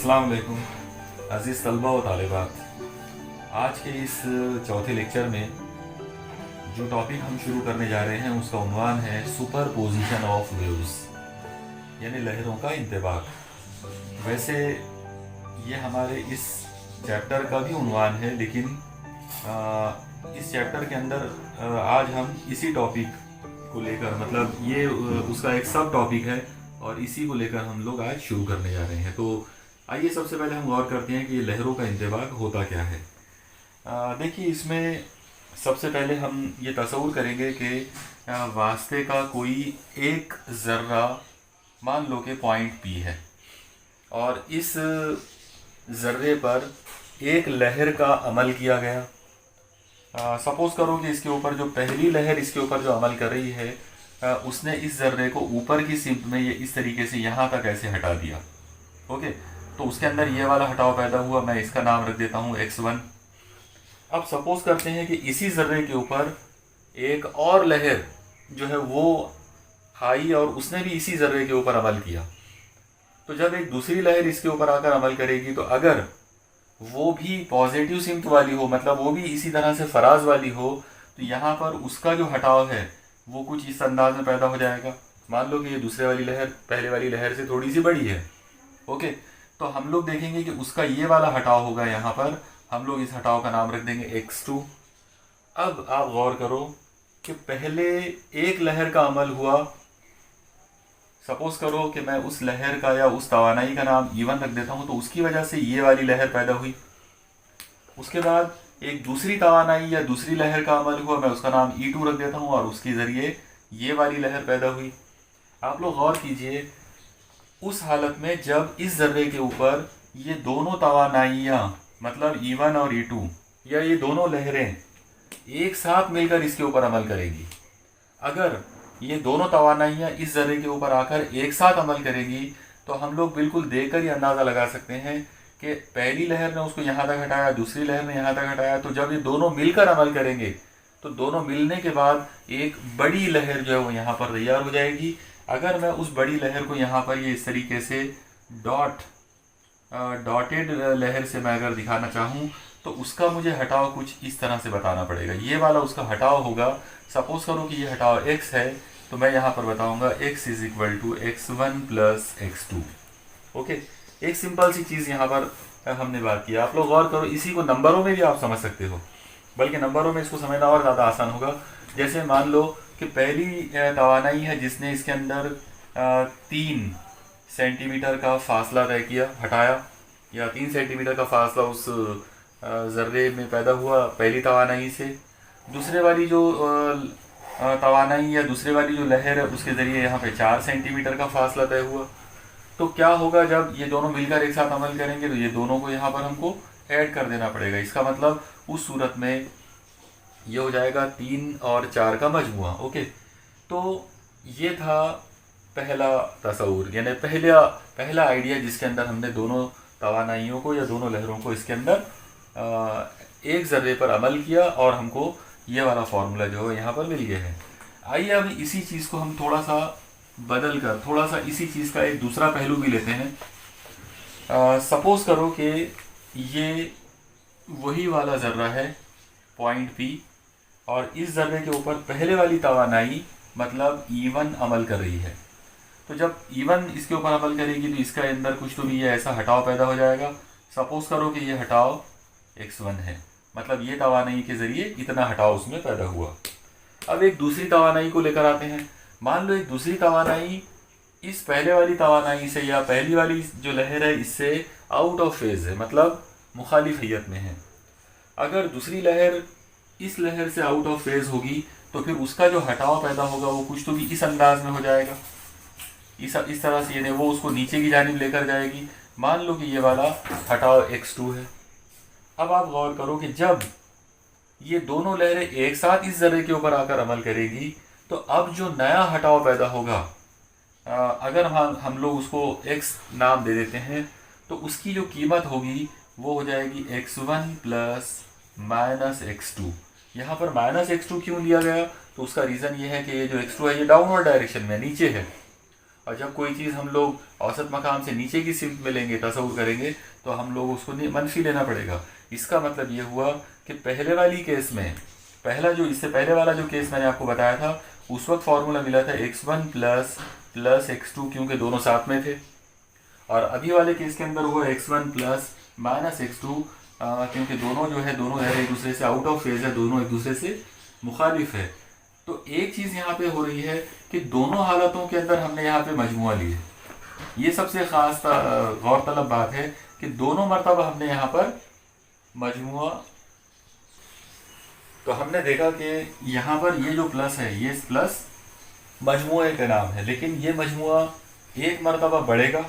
अस्सलाम वालेकुम अज़ीज़ तलबा व तालिबात। आज के इस चौथे लेक्चर में जो टॉपिक हम शुरू करने जा रहे हैं उसका उन्वान है सुपर पोजिशन ऑफ वेव्स, यानी लहरों का इंतबाक। वैसे ये हमारे इस चैप्टर का भी उन्वान है, लेकिन इस चैप्टर के अंदर आज हम इसी टॉपिक को लेकर, मतलब ये उसका एक सब टॉपिक है और इसी को लेकर हम लोग आज शुरू करने जा रहे हैं। तो आइए सबसे पहले हम गौर करते हैं कि ये लहरों का इंतबाक होता क्या है। देखिए, इसमें सबसे पहले हम ये तसव्वुर करेंगे कि वास्ते का कोई एक ज़र्रा मान लो कि पॉइंट पी है और इस ज़र्रे पर एक लहर का अमल किया गया। सपोज़ करो कि इसके ऊपर जो पहली लहर इसके ऊपर जो अमल कर रही है, उसने इस ज़र्रे को ऊपर की सिमत में ये इस तरीके से यहाँ तक ऐसे हटा दिया। ओके, तो उसके अंदर ये वाला हटाव पैदा हुआ। मैं इसका नाम रख देता हूँ x1। अब सपोज़ करते हैं कि इसी ज़र्रे के ऊपर एक और लहर जो है वो आई और उसने भी इसी ज़र्रे के ऊपर अमल किया। तो जब एक दूसरी लहर इसके ऊपर आकर अमल करेगी, तो अगर वो भी पॉजिटिव सिमत वाली हो, मतलब वो भी इसी तरह से फराज वाली हो, तो यहाँ पर उसका जो हटाव है वो कुछ इस अंदाज में पैदा हो जाएगा। मान लो कि ये दूसरे वाली लहर पहले वाली लहर से थोड़ी सी बड़ी है। ओके, तो हम लोग देखेंगे कि उसका ये वाला हटाव होगा। यहाँ पर हम लोग इस हटाव का नाम रख देंगे x2। अब आप गौर करो कि पहले एक लहर का अमल हुआ। सपोज करो कि मैं उस लहर का या उस तवानाई का नाम E1 रख देता हूँ, तो उसकी वजह से ये वाली लहर पैदा हुई। उसके बाद एक दूसरी तवानाई या दूसरी लहर का अमल हुआ, मैं उसका नाम E2 रख देता हूँ और उसके ज़रिए ये वाली लहर पैदा हुई। आप लोग गौर कीजिए, उस हालत में जब इस ज़र्रे के ऊपर ये दोनों तवानाइयाँ, मतलब E1 और E2, या ये दोनों लहरें एक साथ मिलकर इसके ऊपर अमल करेगी, अगर ये दोनों तवानाइयाँ इस ज़र्रे के ऊपर आकर एक साथ अमल करेगी, तो हम लोग बिल्कुल देखकर ही अंदाज़ा लगा सकते हैं कि पहली लहर ने उसको यहाँ तक हटाया, दूसरी लहर ने यहाँ तक हटाया। तो जब ये दोनों मिलकर अमल करेंगे, तो दोनों मिलने के बाद एक बड़ी लहर जो है वो यहाँ पर तैयार हो जाएगी। अगर मैं उस बड़ी लहर को यहाँ पर ये इस तरीके से डॉटेड लहर से मैं अगर दिखाना चाहूँ, तो उसका मुझे हटाव कुछ इस तरह से बताना पड़ेगा। ये वाला उसका हटाव होगा। सपोज करो कि ये हटाव x है, तो मैं यहाँ पर बताऊँगा x is equal to x1 plus x2। Okay, एक सिंपल सी चीज़ यहाँ पर हमने बात की। आप लोग गौर करो, इसी को नंबरों में भी आप समझ सकते हो, बल्कि नंबरों में इसको समझना और ज़्यादा आसान होगा। जैसे मान लो कि पहली तवानाई है जिसने इसके अंदर 3 सेंटीमीटर का फासला तय किया, हटाया, या 3 सेंटीमीटर का फासला उस ज़र्रे में पैदा हुआ पहली तवानाई से। दूसरे वाली जो तवानाई या दूसरे वाली जो लहर है उसके ज़रिए यहाँ पे 4 सेंटीमीटर का फासला तय हुआ। तो क्या होगा, जब ये दोनों मिलकर एक साथ अमल करेंगे तो ये दोनों को यहाँ पर हमको ऐड कर देना पड़ेगा। इसका मतलब उस सूरत में ये हो जाएगा 3 और 4 का मजमुआ। ओके, तो ये था पहला तस्वुर, यानी पहला आइडिया जिसके अंदर हमने दोनों तवानाइयों को या दोनों लहरों को इसके अंदर एक ज़र्रे पर अमल किया और हमको ये वाला फार्मूला जो है यहाँ पर मिल गया है। आइए अब इसी चीज़ को हम थोड़ा सा बदल कर, थोड़ा सा इसी चीज़ का एक दूसरा पहलू भी लेते हैं। सपोज़ करो कि ये वही वाला ज़र्रा है पॉइंट P, और इस ज़र्रे के ऊपर पहले वाली तवानाई मतलब E1 अमल कर रही है। तो जब E1 इसके ऊपर अमल करेगी तो इसका अंदर कुछ तो भी ये ऐसा हटाव पैदा हो जाएगा। सपोज़ करो कि ये हटाव x1 है, मतलब ये तवानाई के ज़रिए इतना हटाव उसमें पैदा हुआ। अब एक दूसरी तवानाई को लेकर आते हैं। मान लो एक दूसरी तवानाई इस पहले वाली तवानाई से या पहली वाली जो लहर है इससे आउट ऑफ फेज़ है, मतलब मुखालिफ हैयत में है। अगर दूसरी लहर इस लहर से आउट ऑफ फेज़ होगी तो फिर उसका जो हटाव पैदा होगा वो कुछ तो भी इस अंदाज में हो जाएगा, इस तरह से, यानी वो उसको नीचे की जानिब लेकर जाएगी। मान लो कि ये वाला हटाव x2 है। अब आप गौर करो कि जब ये दोनों लहरें एक साथ इस ज़र्रे के ऊपर आकर अमल करेगी, तो अब जो नया हटाव पैदा होगा, अगर हम लोग उसको x नाम दे देते हैं, तो उसकी जो कीमत होगी वो हो जाएगी x1 प्लस माइनस x2। यहाँ पर माइनस x2 क्यों लिया गया, तो उसका रीज़न ये है कि ये जो x2 है ये डाउनवर्ड डायरेक्शन में नीचे है, और जब कोई चीज़ हम लोग औसत मकाम से नीचे की सिमत में लेंगे, तसव्वुर करेंगे, तो हम लोग उसको मनफी लेना पड़ेगा। इसका मतलब ये हुआ कि पहले वाली केस में, पहला जो इससे पहले वाला जो केस मैंने आपको बताया था, उस वक्त फॉर्मूला मिला था x1 प्लस x2, क्योंकि दोनों साथ में थे। और अभी वाले केस के अंदर हुआ x1 प्लस माइनस x2, क्योंकि दोनों जो है, दोनों एक दूसरे से आउट ऑफ फेज है, दोनों एक दूसरे से मुखालिफ है। तो एक चीज़ यहाँ पे हो रही है कि दोनों हालतों के अंदर हमने यहाँ पे मजमुआ लिए। ये सबसे ख़ास गौरतलब बात है कि दोनों मरतबा हमने यहाँ पर मजमुआ, तो हमने देखा कि यहाँ पर ये जो प्लस है, ये प्लस मजमुए का नाम है, लेकिन ये मजमुआ एक मरतबा बढ़ेगा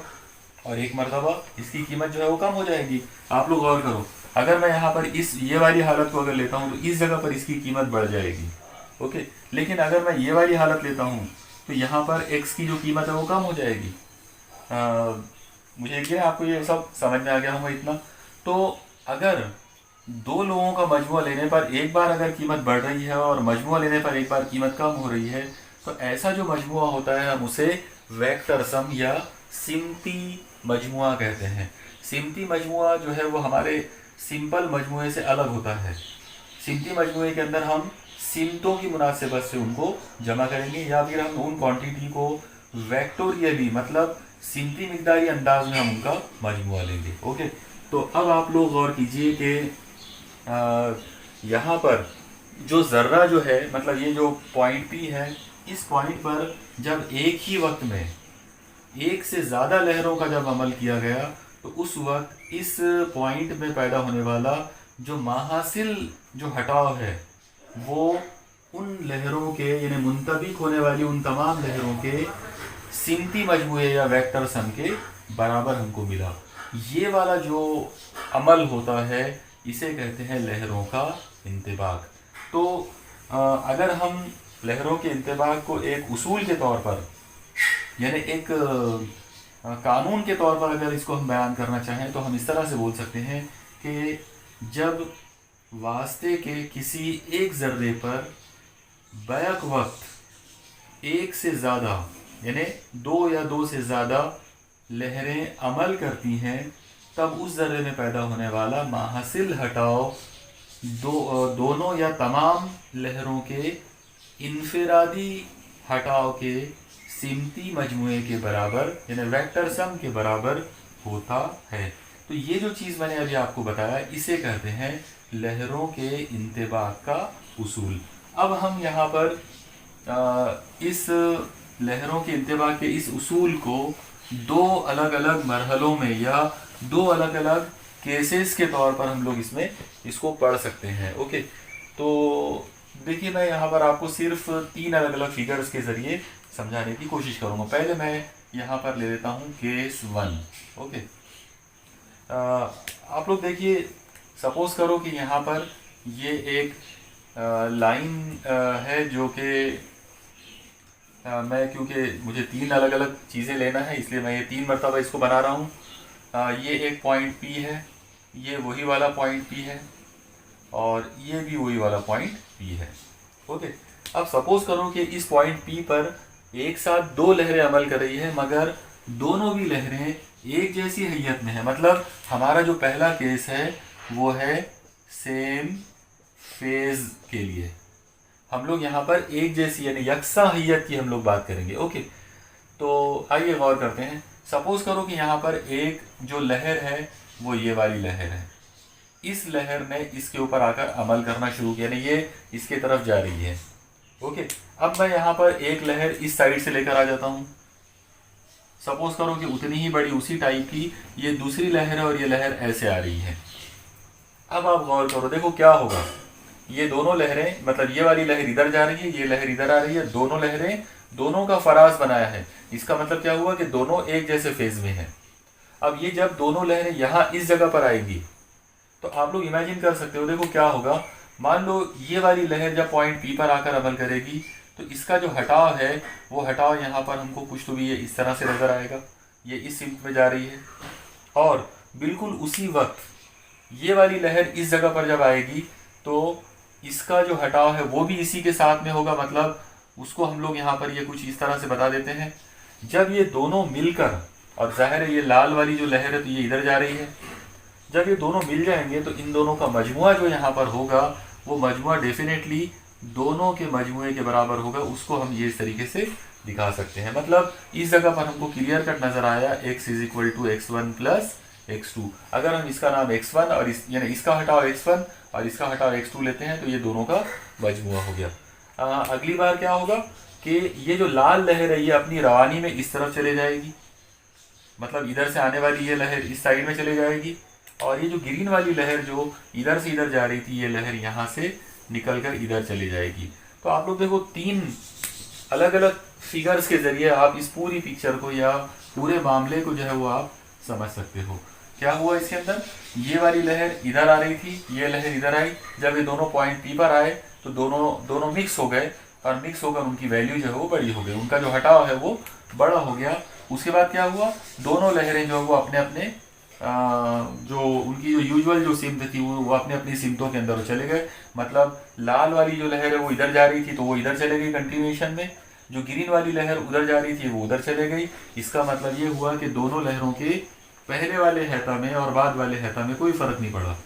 और एक मरतबा इसकी कीमत जो है वो कम हो जाएगी। आप लोग गौर करो, अगर मैं यहाँ पर ये वाली हालत को अगर लेता हूँ तो इस जगह पर इसकी कीमत बढ़ जाएगी, ओके। लेकिन अगर मैं ये वाली हालत लेता हूँ तो यहाँ पर x की जो कीमत है वो कम हो जाएगी। मुझे यकीन है आपको ये सब समझ में आ गया होगा इतना। तो अगर दो लोगों का मजमुआ लेने पर एक बार अगर कीमत बढ़ रही है और मजमुआ लेने पर एक बार कीमत कम हो रही है, तो ऐसा जो मजमुआ होता है हम उसे वेक्टर सम या सिमती मजमुआ कहते हैं। सिमती मजमुआ जो है वो हमारे सिंपल मजमुए से अलग होता है। सिमती मजमुए के अंदर हम सिमतों की मुनासिबत से उनको जमा करेंगे, या फिर हम उन क्वांटिटी को वेक्टोरियली, मतलब सिमती मिकदारी अंदाज में हम उनका मजमुआ लेंगे, ओके। तो अब आप लोग गौर कीजिए कि यहाँ पर जो ज़र्रा जो है, मतलब ये जो पॉइंट पी है, इस पॉइंट पर जब एक ही वक्त में एक से ज़्यादा लहरों का जब अमल किया गया, तो उस वक्त इस पॉइंट में पैदा होने वाला जो माहासिल जो हटाव है, वो उन लहरों के, यानी मुंतबिक होने वाली उन तमाम लहरों के सिमती मजमुए या वेक्टर सम के बराबर हमको मिला। ये वाला जो अमल होता है इसे कहते हैं लहरों का इंतिबाक। तो अगर हम लहरों के इंतिबाक को एक उसूल के तौर पर, यानी एक कानून के तौर पर अगर इसको हम बयान करना चाहें, तो हम इस तरह से बोल सकते हैं कि जब वास्ते के किसी एक ज़र्रे पर बैक वक्त एक से ज़्यादा, यानी दो या दो से ज़्यादा लहरें अमल करती हैं, तब उस ज़र्रे में पैदा होने वाला माहासिल हटाव दोनों या तमाम लहरों के इनफिरादी हटाव के सिमती मजमुए के बराबर, यानी वेक्टर सम के बराबर होता है। तो ये जो चीज़ मैंने अभी आपको बताया, इसे कहते हैं लहरों के इंतिबाक का उसूल। अब हम यहाँ पर इस लहरों के इंतिबाक के इस उसूल को दो अलग अलग मरहलों में या दो अलग अलग केसेस के तौर पर हम लोग इसको पढ़ सकते हैं, ओके। तो देखिए, मैं यहाँ पर आपको सिर्फ 3 अलग अलग फिगर्स के ज़रिए समझाने की कोशिश करूँगा। पहले मैं यहाँ पर ले लेता हूँ केस 1, ओके। आप लोग देखिए, सपोज़ करो कि यहाँ पर ये एक लाइन है जो कि मैं, क्योंकि मुझे 3 अलग अलग चीज़ें लेना है, इसलिए मैं ये 3 मरतबा इसको बना रहा हूँ। ये एक पॉइंट P है, ये वही वाला पॉइंट P है, और ये भी वही वाला पॉइंट P है, ओके। अब सपोज़ करो कि इस पॉइंट P पर एक साथ 2 लहरें अमल कर रही है, मगर दोनों भी लहरें एक जैसी हैयत में है। मतलब हमारा जो पहला केस है वो है सेम फेज के लिए, हम लोग यहाँ पर एक जैसी यानी यकसा हैयत की हम लोग बात करेंगे, ओके। तो आइए गौर करते हैं। सपोज़ करो कि यहाँ पर एक जो लहर है वो ये वाली लहर है, इस लहर ने इसके ऊपर आकर अमल करना शुरू किया, यानी ये इसके तरफ जा रही है, ओके। अब मैं यहाँ पर एक लहर इस साइड से लेकर आ जाता हूँ। सपोज़ करो कि उतनी ही बड़ी उसी टाइप की ये दूसरी लहर है और ये लहर ऐसे आ रही है। अब आप गौर करो, देखो क्या होगा। ये दोनों लहरें, मतलब ये वाली लहर इधर जा रही है, ये लहर इधर आ रही है, दोनों लहरें दोनों का फराज बनाया है। इसका मतलब क्या हुआ कि दोनों एक जैसे फेज में हैं। अब ये जब दोनों लहरें यहाँ इस जगह पर आएगी, तो आप लोग इमेजिन कर सकते हो, देखो क्या होगा। मान लो ये वाली लहर जब पॉइंट P पर आकर अमल करेगी, तो इसका जो हटाव है वो हटाव यहाँ पर हमको कुछ तो भी ये इस तरह से नज़र आएगा, ये इस सिमत में जा रही है। और बिल्कुल उसी वक्त ये वाली लहर इस जगह पर जब आएगी, तो इसका जो हटाव है वो भी इसी के साथ में होगा। मतलब उसको हम लोग यहाँ पर ये कुछ इस तरह से बता देते हैं जब ये दोनों मिलकर, और जाहिर है ये लाल वाली जो लहर है तो ये इधर जा रही है, जब ये दोनों मिल जाएंगे तो इन दोनों का मजमुआ जो यहाँ पर होगा वो मजमुआ डेफिनेटली दोनों के मजमुए के बराबर होगा। उसको हम ये इस तरीके से दिखा सकते हैं। मतलब इस जगह पर हमको क्लियर कट नजर आया x is equal to x1 plus x2। अगर हम इसका नाम x1 और यानी इसका हटाओ x1 और इसका हटाओ x2 लेते हैं तो ये दोनों का मजमुआ हो गया। अगली बार क्या होगा कि ये जो लाल लहर है ये अपनी रवानी में इस तरफ चले जाएगी, मतलब इधर से आने वाली ये लहर इस साइड में चले जाएगी, और ये जो ग्रीन वाली लहर जो इधर से इधर जा रही थी ये लहर यहाँ से निकलकर इधर चली जाएगी। तो आप लोग देखो तीन अलग अलग फिगर्स के जरिए आप इस पूरी पिक्चर को या पूरे मामले को जो है वो आप समझ सकते हो। क्या हुआ इसके अंदर, ये वाली लहर इधर आ रही थी, ये लहर इधर आई, जब ये दोनों पॉइंट पी पर आए तो दोनों मिक्स हो गए, और मिक्स होकर उनकी वैल्यू जो है वो बड़ी हो गई, उनका जो हटाव है वो बड़ा हो गया। उसके बाद क्या हुआ, दोनों लहरें जो है वो अपने अपने जो उनकी जो यूजुअल जो सिमत थी वो अपने अपनी सिमतों के अंदर चले गए। मतलब लाल वाली जो लहर है वो इधर जा रही थी तो वो इधर चले गई कंटिन्यूएशन में, जो ग्रीन वाली लहर उधर जा रही थी वो उधर चले गई। इसका मतलब ये हुआ कि दोनों लहरों के पहले वाले हैता में और बाद वाले हैता में कोई फर्क नहीं पड़ा।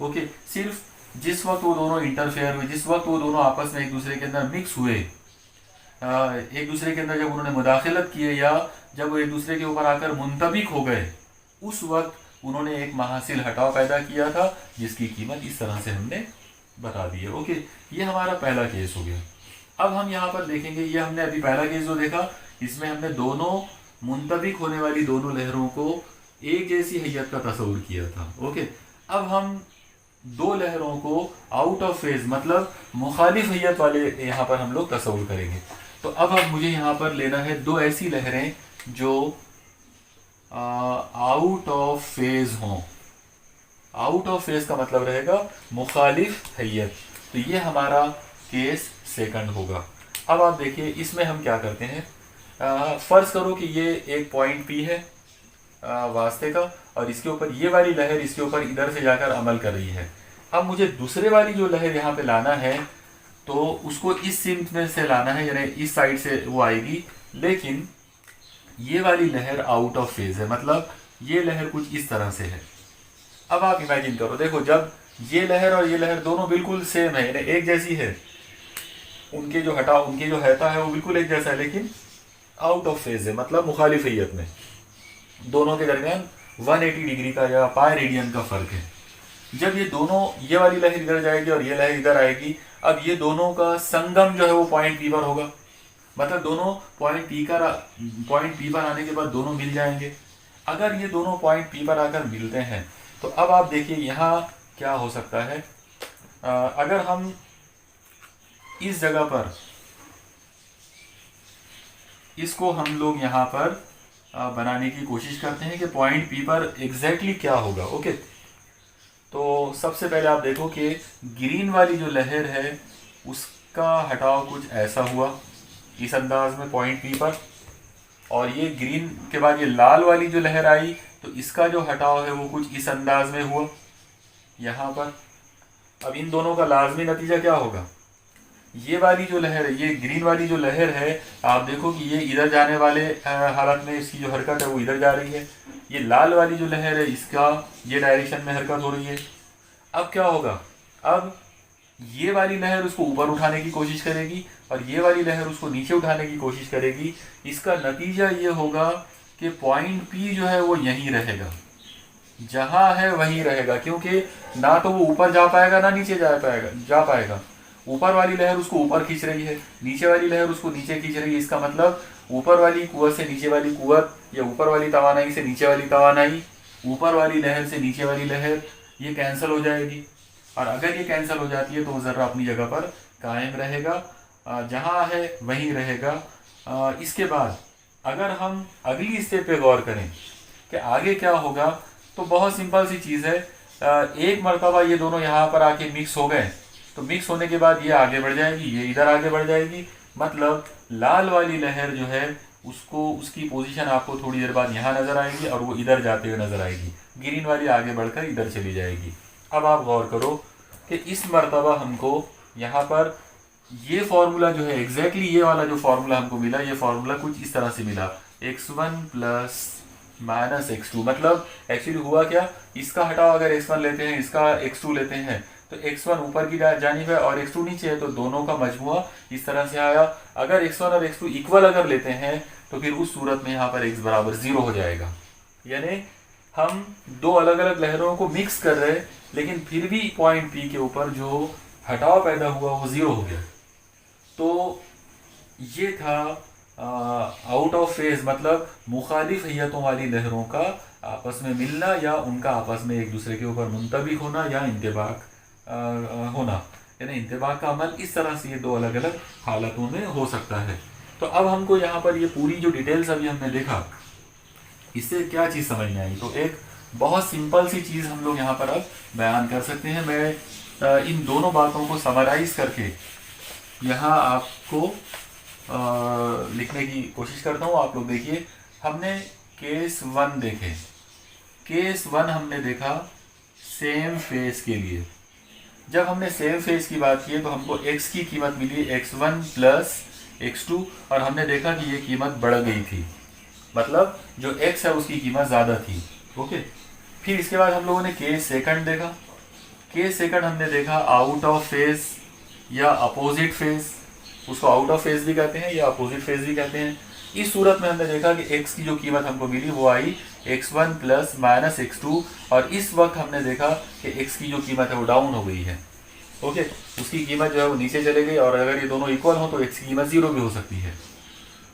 ओके, सिर्फ जिस वक्त वो दोनों इंटरफेयर हुए, जिस वक्त वो दोनों आपस में एक दूसरे के अंदर मिक्स हुए, एक दूसरे के अंदर जब उन्होंने मुदाखलत किए या जब वो एक दूसरे के ऊपर आकर मुंतबिक हो गए, उस वक्त उन्होंने एक महासिल हटाव पैदा किया था जिसकी कीमत इस तरह से हमने बता दी है। ओके, ये हमारा पहला केस हो गया। अब हम यहाँ पर देखेंगे, ये हमने अभी पहला केस जो देखा इसमें हमने दोनों मुंतबिक होने वाली दोनों लहरों को एक जैसी हैयत का तस्वुर किया था। ओके, अब हम दो लहरों को आउट ऑफ फेज मतलब मुखालिफ हैयत वाले यहाँ पर हम लोग तस्वुर करेंगे। तो अब मुझे यहाँ पर लेना है दो ऐसी लहरें जो आउट ऑफ फेज हों। आउट ऑफ फेज का मतलब रहेगा मुखालिफ हैयत। तो ये हमारा केस सेकंड होगा। अब आप देखिए इसमें हम क्या करते हैं, फर्ज करो कि ये एक पॉइंट पी है वास्ते का, और इसके ऊपर ये वाली लहर इसके ऊपर इधर से जाकर अमल कर रही है। अब मुझे दूसरे वाली जो लहर यहाँ पे लाना है तो उसको इस सिमत में से लाना है, यानी इस साइड से वो आएगी, लेकिन ये वाली लहर आउट ऑफ फेज है, मतलब ये लहर कुछ इस तरह से है। अब आप इमेजिन करो, देखो जब ये लहर और ये लहर दोनों बिल्कुल सेम है, यानी एक जैसी है, उनके जो हैता है वो बिल्कुल एक जैसा है, लेकिन आउट ऑफ फेज है, मतलब मुखालिफ हैयत में दोनों के दरमियान 180 डिग्री का या पाई रेडियन का फर्क है। जब ये दोनों, ये वाली लहर इधर जाएगी और ये लहर इधर आएगी, अब ये दोनों का संगम जो है वो पॉइंट पी पर होगा, मतलब दोनों पॉइंट पी पर आने के बाद दोनों मिल जाएंगे। अगर ये दोनों पॉइंट पी पर आकर मिलते हैं तो अब आप देखिए यहाँ क्या हो सकता है। अगर हम इस जगह पर इसको हम लोग यहाँ पर बनाने की कोशिश करते हैं कि पॉइंट पी पर एग्जैक्टली क्या होगा। ओके, तो सबसे पहले आप देखो कि ग्रीन वाली जो लहर है उसका हटाव कुछ ऐसा हुआ इस अंदाज में पॉइंट पी पर, और ये ग्रीन के बाद ये लाल वाली जो लहर आई तो इसका जो हटाव है वो कुछ इस अंदाज में हुआ यहाँ पर। अब इन दोनों का लाजमी नतीजा क्या होगा, ये वाली जो लहर है, ये ग्रीन वाली जो लहर है, आप देखो कि ये इधर जाने वाले हालत में इसकी जो हरकत है वो इधर जा रही है, ये लाल वाली जो लहर है इसका ये डायरेक्शन में हरकत हो रही है। अब क्या होगा, अब ये वाली लहर उसको ऊपर उठाने की कोशिश करेगी और ये वाली लहर उसको नीचे उठाने की कोशिश करेगी। इसका नतीजा ये होगा कि पॉइंट पी जो है वो यहीं रहेगा, जहाँ है वहीं रहेगा, क्योंकि ना तो वो ऊपर जा पाएगा ना नीचे जा पाएगा। ऊपर वाली लहर उसको ऊपर खींच रही है, नीचे वाली लहर उसको नीचे खींच रही है। इसका मतलब ऊपर वाली कुव्वत से नीचे वाली कुव्वत, या ऊपर वाली तवानाई से नीचे वाली तवानाई, ऊपर वाली लहर से नीचे वाली लहर, ये कैंसिल हो जाएगी। और अगर ये कैंसिल हो जाती है तो वो ज़र्रा अपनी जगह पर कायम रहेगा, जहाँ है वहीं रहेगा। इसके बाद अगर हम अगली स्टेप पे गौर करें कि आगे क्या होगा, तो बहुत सिंपल सी चीज़ है। एक मरतबा ये दोनों यहाँ पर आके मिक्स हो गए तो मिक्स होने के बाद ये आगे बढ़ जाएगी, ये इधर आगे बढ़ जाएगी, मतलब लाल वाली लहर जो है उसको, उसकी पोजीशन आपको थोड़ी देर बाद यहाँ नज़र आएगी और वो इधर जाते हुए नज़र आएगी। ग्रीन वाली आगे बढ़कर इधर चली जाएगी। अब आप गौर करो कि इस मरतबा हमको यहाँ पर ये फार्मूला जो है एग्जैक्टली ये वाला जो फार्मूला हमको मिला, ये फार्मूला कुछ इस तरह से मिला। x1 प्लस माइनस x2, मतलब एक्चुअली हुआ क्या, इसका हटाओ अगर x1 लेते हैं, इसका x2 लेते हैं, तो x1 ऊपर की जानिब है और x2 नीचे है, तो दोनों का मजमुआ इस तरह से आया। अगर x1 और x2 इक्वल अगर लेते हैं तो फिर उस सूरत में यहाँ पर x बराबर 0 हो जाएगा। यानी हम दो अलग अलग लहरों को मिक्स कर रहे हैं, लेकिन फिर भी पॉइंट P के ऊपर जो हटाव पैदा हुआ वो 0 हो गया। तो ये था आउट ऑफ फेज, मतलब मुखालिफ हैयतों वाली लहरों का आपस में मिलना या उनका आपस में एक दूसरे के ऊपर मुंतबिक होना या इंतबाक होना, यानी इंतबाक का अमल इस तरह से ये दो अलग अलग हालतों में हो सकता है। तो अब हमको यहाँ पर ये पूरी जो डिटेल्स अभी हमने देखा, इससे क्या चीज़ समझ में आई, तो एक बहुत सिंपल सी चीज़ हम लोग यहाँ पर अब बयान कर सकते हैं। मैं इन दोनों बातों को समराइज करके यहाँ आपको लिखने की कोशिश करता हूँ। आप लोग देखिए, हमने केस 1 देखे, केस 1 हमने देखा सेम फेस के लिए। जब हमने सेम फेस की बात की तो हमको x की कीमत मिली x1 प्लस x2 और हमने देखा कि ये कीमत बढ़ गई थी, मतलब जो x है उसकी कीमत ज़्यादा थी। ओके, फिर इसके बाद हम लोगों ने केस सेकंड देखा। केस सेकंड हमने देखा आउट ऑफ फेज या अपोजिट फेज, उसको आउट ऑफ फेज भी कहते हैं या अपोजिट फेज भी कहते हैं। इस सूरत में हमने देखा कि x की जो कीमत हमको मिली वो आई x1 प्लस माइनस x2 और इस वक्त हमने देखा कि x की जो कीमत है वो डाउन हो गई है। ओके, उसकी कीमत जो है वो नीचे चले गई और अगर ये दोनों इक्वल हो तो x की कीमत 0 भी हो सकती है।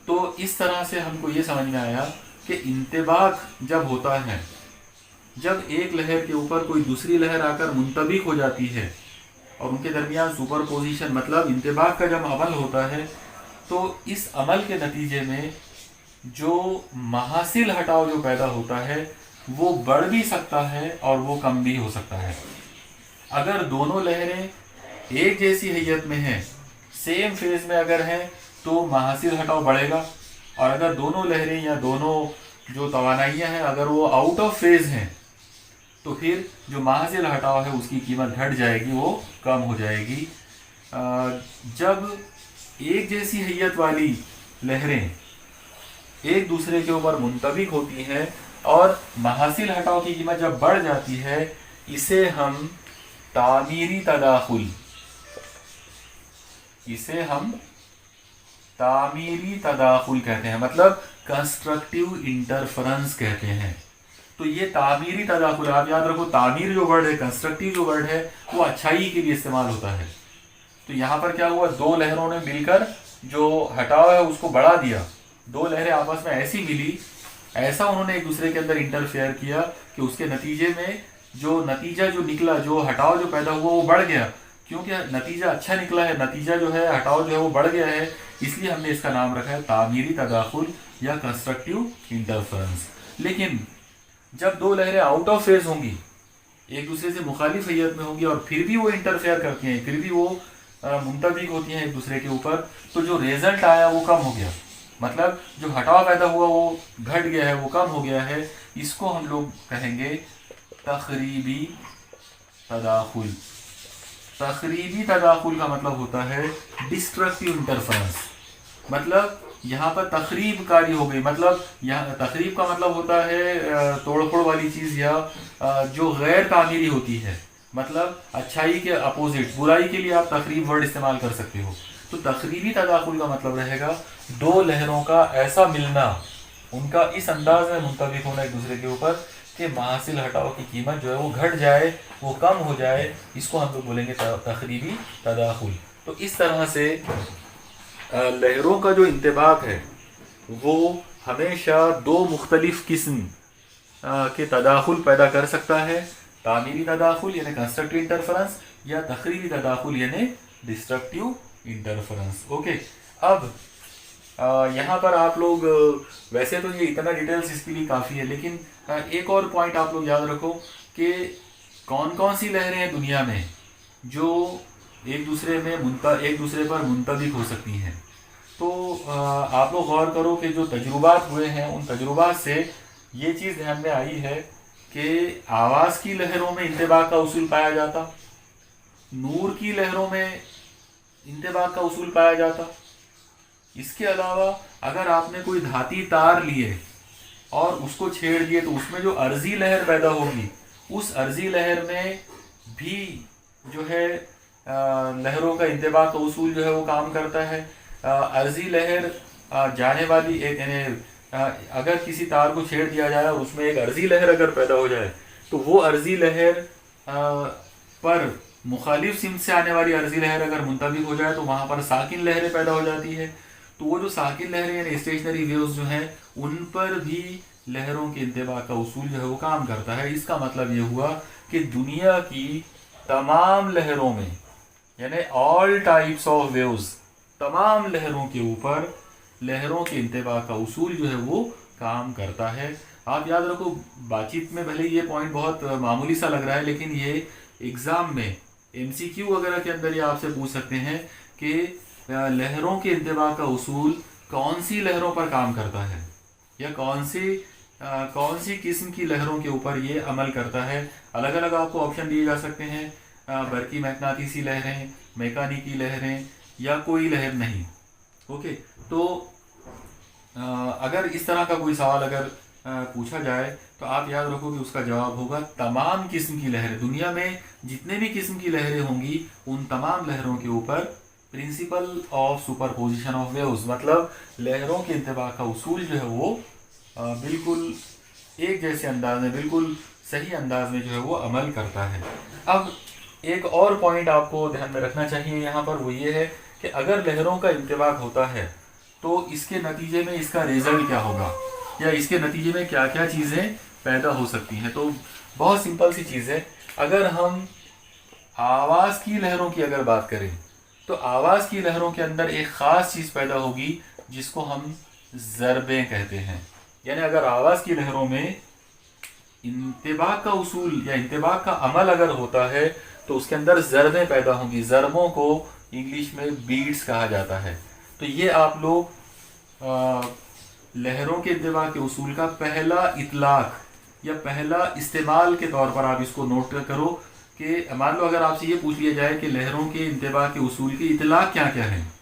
तो इस तरह से हमको ये समझ में आया कि इंतबाक जब होता है, जब एक लहर के ऊपर कोई दूसरी लहर आकर मुंतबिक हो जाती है और उनके दरमियान सुपरपोजिशन मतलब इंतबाक का जब अमल होता है, तो इस अमल के नतीजे में जो महासिल हटाव जो पैदा होता है वो बढ़ भी सकता है और वो कम भी हो सकता है। अगर दोनों लहरें एक जैसी हैयत में हैं, सेम फेज में अगर हैं, तो महासिल हटाव बढ़ेगा, और अगर दोनों लहरें या दोनों जो तवानाइयाँ हैं अगर वो आउट ऑफ फेज हैं, तो फिर जो महासिल हटाव है उसकी कीमत घट जाएगी, वो कम हो जाएगी। जब एक जैसी हैयत वाली लहरें एक दूसरे के ऊपर मुंतबिक होती हैं और महासिल हटाव की कीमत जब बढ़ जाती है, इसे हम तामीरी तदाखुल, इसे हम तामीरी तदाखुल कहते हैं, मतलब कंस्ट्रक्टिव इंटरफेरेंस कहते हैं। तो ये तामीरी तदाखुल, आप याद रखो, तामीर जो वर्ड है, कंस्ट्रक्टिव जो वर्ड है, वो अच्छाई के लिए इस्तेमाल होता है। तो यहाँ पर क्या हुआ, दो लहरों ने मिलकर जो हटाव है उसको बढ़ा दिया। दो लहरें आपस में ऐसी मिली, ऐसा उन्होंने एक दूसरे के अंदर इंटरफेयर किया कि उसके नतीजे में जो नतीजा जो निकला, जो हटाव जो पैदा हुआ वो बढ़ गया। क्योंकि नतीजा अच्छा निकला है, नतीजा जो है हटाव जो है वो बढ़ गया है, इसलिए हमने इसका नाम रखा है तामीरी तदाखुल या कंस्ट्रक्टिव इंटरफेरेंस। लेकिन जब दो लहरें आउट ऑफ फेज होंगी, एक दूसरे से मुखालिफ हैयत में होंगी और फिर भी वो इंटरफेयर करती हैं, फिर भी वो मुंतबिक होती हैं एक दूसरे के ऊपर, तो जो रिजल्ट आया वो कम हो गया, मतलब जो हटाव पैदा हुआ वो घट गया है, वो कम हो गया है। इसको हम लोग कहेंगे तखरीबी तदाखुल। तखरीबी तदाखुल का मतलब होता है डिस्ट्रक्टिव इंटरफेरेंस, मतलब यहाँ पर तखरीब कारी हो गई, मतलब यहाँ तखरीब का मतलब होता है तोड़फोड़ वाली चीज़ या जो गैर तामीरी होती है, मतलब अच्छाई के अपोजिट, बुराई के लिए आप तखरीब वर्ड इस्तेमाल कर सकते हो। तो तखरीबी तदाखुल का मतलब रहेगा दो लहरों का ऐसा मिलना, उनका इस अंदाज में मुंतबिक होना एक दूसरे के ऊपर कि महासिल हटाव की कीमत जो है वो घट जाए, वो कम हो जाए, इसको हम लोग बोलेंगे तखरीबी तदाखुल। तो इस तरह से लहरों का जो इंतबाक है वो हमेशा दो मुख्तलिफ किस्म के तदाखुल पैदा कर सकता है, तामीरी तदाखुल यानी कंस्ट्रक्टिव इंटरफेरेंस या तखरीबी तदाखुल यानी डिस्ट्रक्टिव इंटरफेरेंस। ओके, अब यहाँ पर आप लोग वैसे तो ये इतना डिटेल्स इसके लिए काफ़ी है, लेकिन एक और पॉइंट आप लोग याद रखो कि कौन कौन सी लहरें हैं दुनिया में जो एक दूसरे पर मुंतबिक हो सकती हैं। तो आप लोग गौर करो कि जो तजुर्बात हुए हैं उन तजुर्बात से ये चीज़ ध्यान में आई है कि आवाज़ की लहरों में इंतबाक का उसूल पाया जाता, नूर की लहरों में इंतबाक का उसूल पाया जाता, इसके अलावा अगर आपने कोई धाती तार लिए और उसको छेड़ दिए तो उसमें जो अर्जी लहर पैदा होगी, उस अर्जी लहर में भी जो है लहरों का इंतबाह का उसूल जो है वो काम करता है। अर्जी लहर जाने वाली एक यानी अगर किसी तार को छेड़ दिया जाए और उसमें एक अर्जी लहर अगर पैदा हो जाए तो वो अर्जी लहर पर मुखालिफ सिमत से आने वाली अर्जी लहर अगर मुंतबिक हो जाए तो वहाँ पर साकिन लहरें पैदा हो जाती है। तो वो जो साकिन लहरें यानी स्टेशनरी वेव्स जो हैं उन पर भी लहरों के इंतबाह का उसूल जो है वो काम करता है। इसका मतलब ये हुआ कि दुनिया की तमाम लहरों में यानी ऑल टाइप्स ऑफ वेव्स, तमाम लहरों के ऊपर लहरों के इंतबाह का उसूल जो है वो काम करता है। आप याद रखो, बातचीत में भले ये पॉइंट बहुत मामूली सा लग रहा है लेकिन ये एग्ज़ाम में MCQ वगैरह के अंदर ये आपसे पूछ सकते हैं कि लहरों के इंतबाह का उसूल कौन सी लहरों पर काम करता है या कौन सी किस्म की लहरों के ऊपर ये अमल करता है। अलग अलग आपको ऑप्शन दिए जा सकते हैं, बरकी मैग्नेटिसी लहरें, मैकानिकी लहरें या कोई लहर नहीं। ओके, तो अगर इस तरह का कोई सवाल अगर पूछा जाए तो आप याद रखो कि उसका जवाब होगा तमाम किस्म की लहरें। दुनिया में जितने भी किस्म की लहरें होंगी उन तमाम लहरों के ऊपर principle of superposition of waves, मतलब लहरों के इंतबाह का उसूल जो है वो बिल्कुल एक जैसे अंदाज में, बिल्कुल सही अंदाज में जो है वो अमल करता है। अब एक और पॉइंट आपको ध्यान में रखना चाहिए यहाँ पर, वो ये है कि अगर लहरों का इंतबाह होता है तो इसके नतीजे में इसका रिजल्ट क्या होगा या इसके नतीजे में क्या क्या चीज़ें पैदा हो सकती हैं। तो बहुत सिंपल सी चीज़ है, अगर हम आवाज़ की लहरों की अगर बात करें तो आवाज़ की लहरों के अंदर एक ख़ास चीज़ पैदा होगी जिसको हम ज़रबें कहते हैं। यानी अगर आवाज़ की लहरों में इंतबाह का उसूल या इंतबाह का अमल अगर होता है तो उसके अंदर ज़रबें पैदा होंगी। ज़रबों को इंग्लिश में बीट्स कहा जाता है। तो ये आप लोग लहरों के इंतबाह के उसूल का पहला इतलाक या पहला इस्तेमाल के तौर पर आप इसको नोट करो कि मान लो अगर आपसे ये पूछ लिया जाए कि लहरों के इंतबाह के उसूल के इतलाक क्या क्या हैं,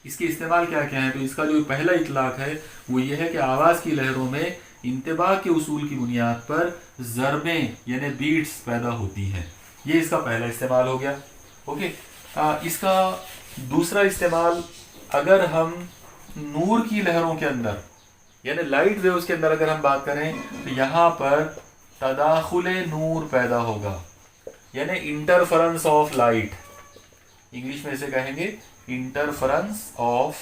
इसके इस्तेमाल क्या क्या हैं, तो इसका जो पहला इतलाक है वो ये है कि आवाज़ की लहरों में इंतबाह के उसूल की बुनियाद पर ज़रबें यानी बीट्स पैदा होती हैं। ये इसका पहला इस्तेमाल हो गया। ओके, इसका दूसरा इस्तेमाल अगर हम नूर की लहरों के अंदर यानी लाइट वेव्स के अंदर अगर हम बात करें तो यहाँ पर तदाखुल नूर पैदा होगा यानी इंटरफेरेंस ऑफ लाइट, इंग्लिश में इसे कहेंगे इंटरफेरेंस ऑफ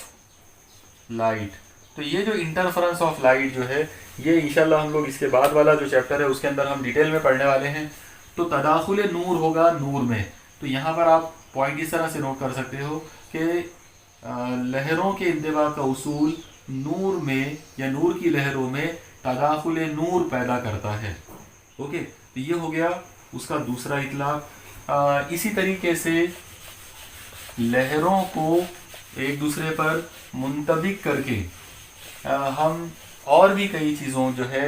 लाइट। तो ये जो इंटरफेरेंस ऑफ लाइट जो है ये इंशाल्लाह हम लोग इसके बाद वाला जो चैप्टर है उसके अंदर हम डिटेल में पढ़ने वाले हैं। तो तदाखुल नूर होगा नूर में, तो यहाँ पर आप पॉइंट इस तरह से नोट कर सकते हो कि लहरों के इंतबाह का उसूल नूर में या नूर की लहरों में तदाखुल नूर पैदा करता है। ओके, तो ये हो गया उसका दूसरा इतलाक। इसी तरीके से लहरों को एक दूसरे पर मुंतबिक करके हम और भी कई चीज़ों जो है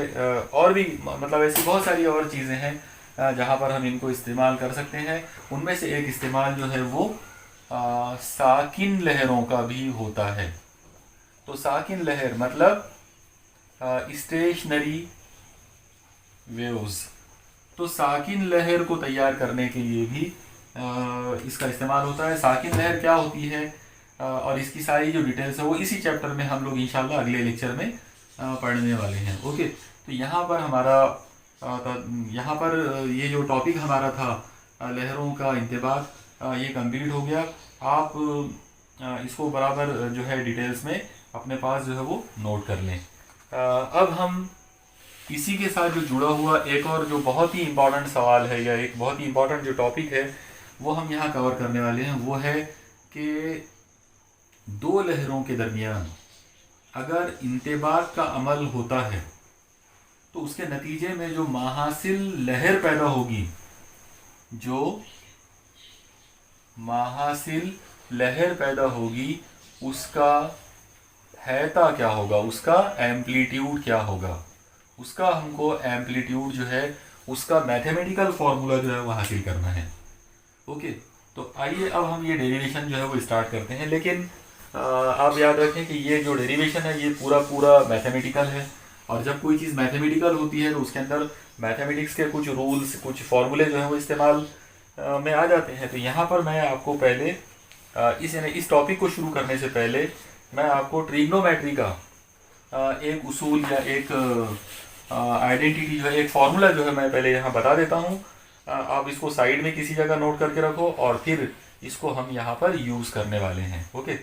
और भी मतलब ऐसी बहुत सारी और चीज़ें हैं जहाँ पर हम इनको इस्तेमाल कर सकते हैं। उनमें से एक इस्तेमाल जो है वो साकिन लहरों का भी होता है। तो साकिन लहर मतलब स्टेशनरी वेव्स। तो साकिन लहर को तैयार करने के लिए भी इसका इस्तेमाल होता है। साकिन लहर क्या होती है और इसकी सारी जो डिटेल्स है वो इसी चैप्टर में हम लोग इंशाल्लाह अगले लेक्चर में पढ़ने वाले हैं। ओके, तो यहाँ पर हमारा यहाँ पर ये जो टॉपिक हमारा था लहरों का इंतबाह ये कंप्लीट हो गया। आप इसको बराबर जो है डिटेल्स में अपने पास जो है वो नोट कर लें। अब हम इसी के साथ जो जुड़ा हुआ एक और जो बहुत ही इम्पोर्टेंट सवाल है या एक बहुत ही इम्पोर्टेंट जो टॉपिक है वो हम यहाँ कवर करने वाले हैं। वो है कि दो लहरों के दरमियान अगर इंतबाह का अमल होता है तो उसके नतीजे में जो माहासिल लहर पैदा होगी, जो माहासिल लहर पैदा होगी उसका हैता क्या होगा, उसका एम्पलीट्यूड क्या होगा। उसका हमको एम्पलीट्यूड जो है उसका मैथमेटिकल फॉर्मूला जो है वो हासिल करना है। ओके, तो आइए अब हम ये डेरिवेशन जो है वो स्टार्ट करते हैं। लेकिन आप याद रखें कि ये जो डेरिवेशन है ये पूरा पूरा मैथमेटिकल है, और जब कोई चीज़ मैथमेटिकल होती है तो उसके अंदर मैथमेटिक्स के कुछ रूल्स, कुछ फॉर्मूले जो हैं वो इस्तेमाल में आ जाते हैं। तो यहाँ पर मैं आपको पहले इस टॉपिक को शुरू करने से पहले मैं आपको ट्रिग्नोमेट्री का एक उसूल या एक आइडेंटिटी जो है, एक फार्मूला जो है मैं पहले यहाँ बता देता हूँ। आप इसको साइड में किसी जगह नोट करके रखो और फिर इसको हम यहाँ पर यूज़ करने वाले हैं। ओके,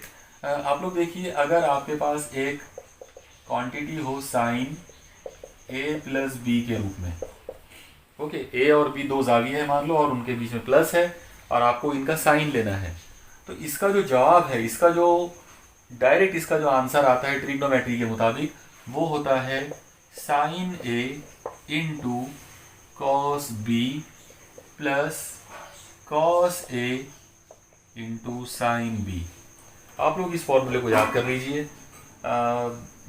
आप लोग देखिए, अगर आपके पास एक क्वांटिटी हो साइन ए प्लस बी के रूप में, ओके, ए और बी दो जाविये हैं मान लो और उनके बीच में प्लस है और आपको इनका साइन लेना है, तो इसका जो जवाब है, इसका जो डायरेक्ट इसका जो आंसर आता है ट्रिग्नोमेट्री के मुताबिक वो होता है sine A into cos B plus cos A into sine B. आप लोग इस फॉर्मूले को याद कर लीजिए।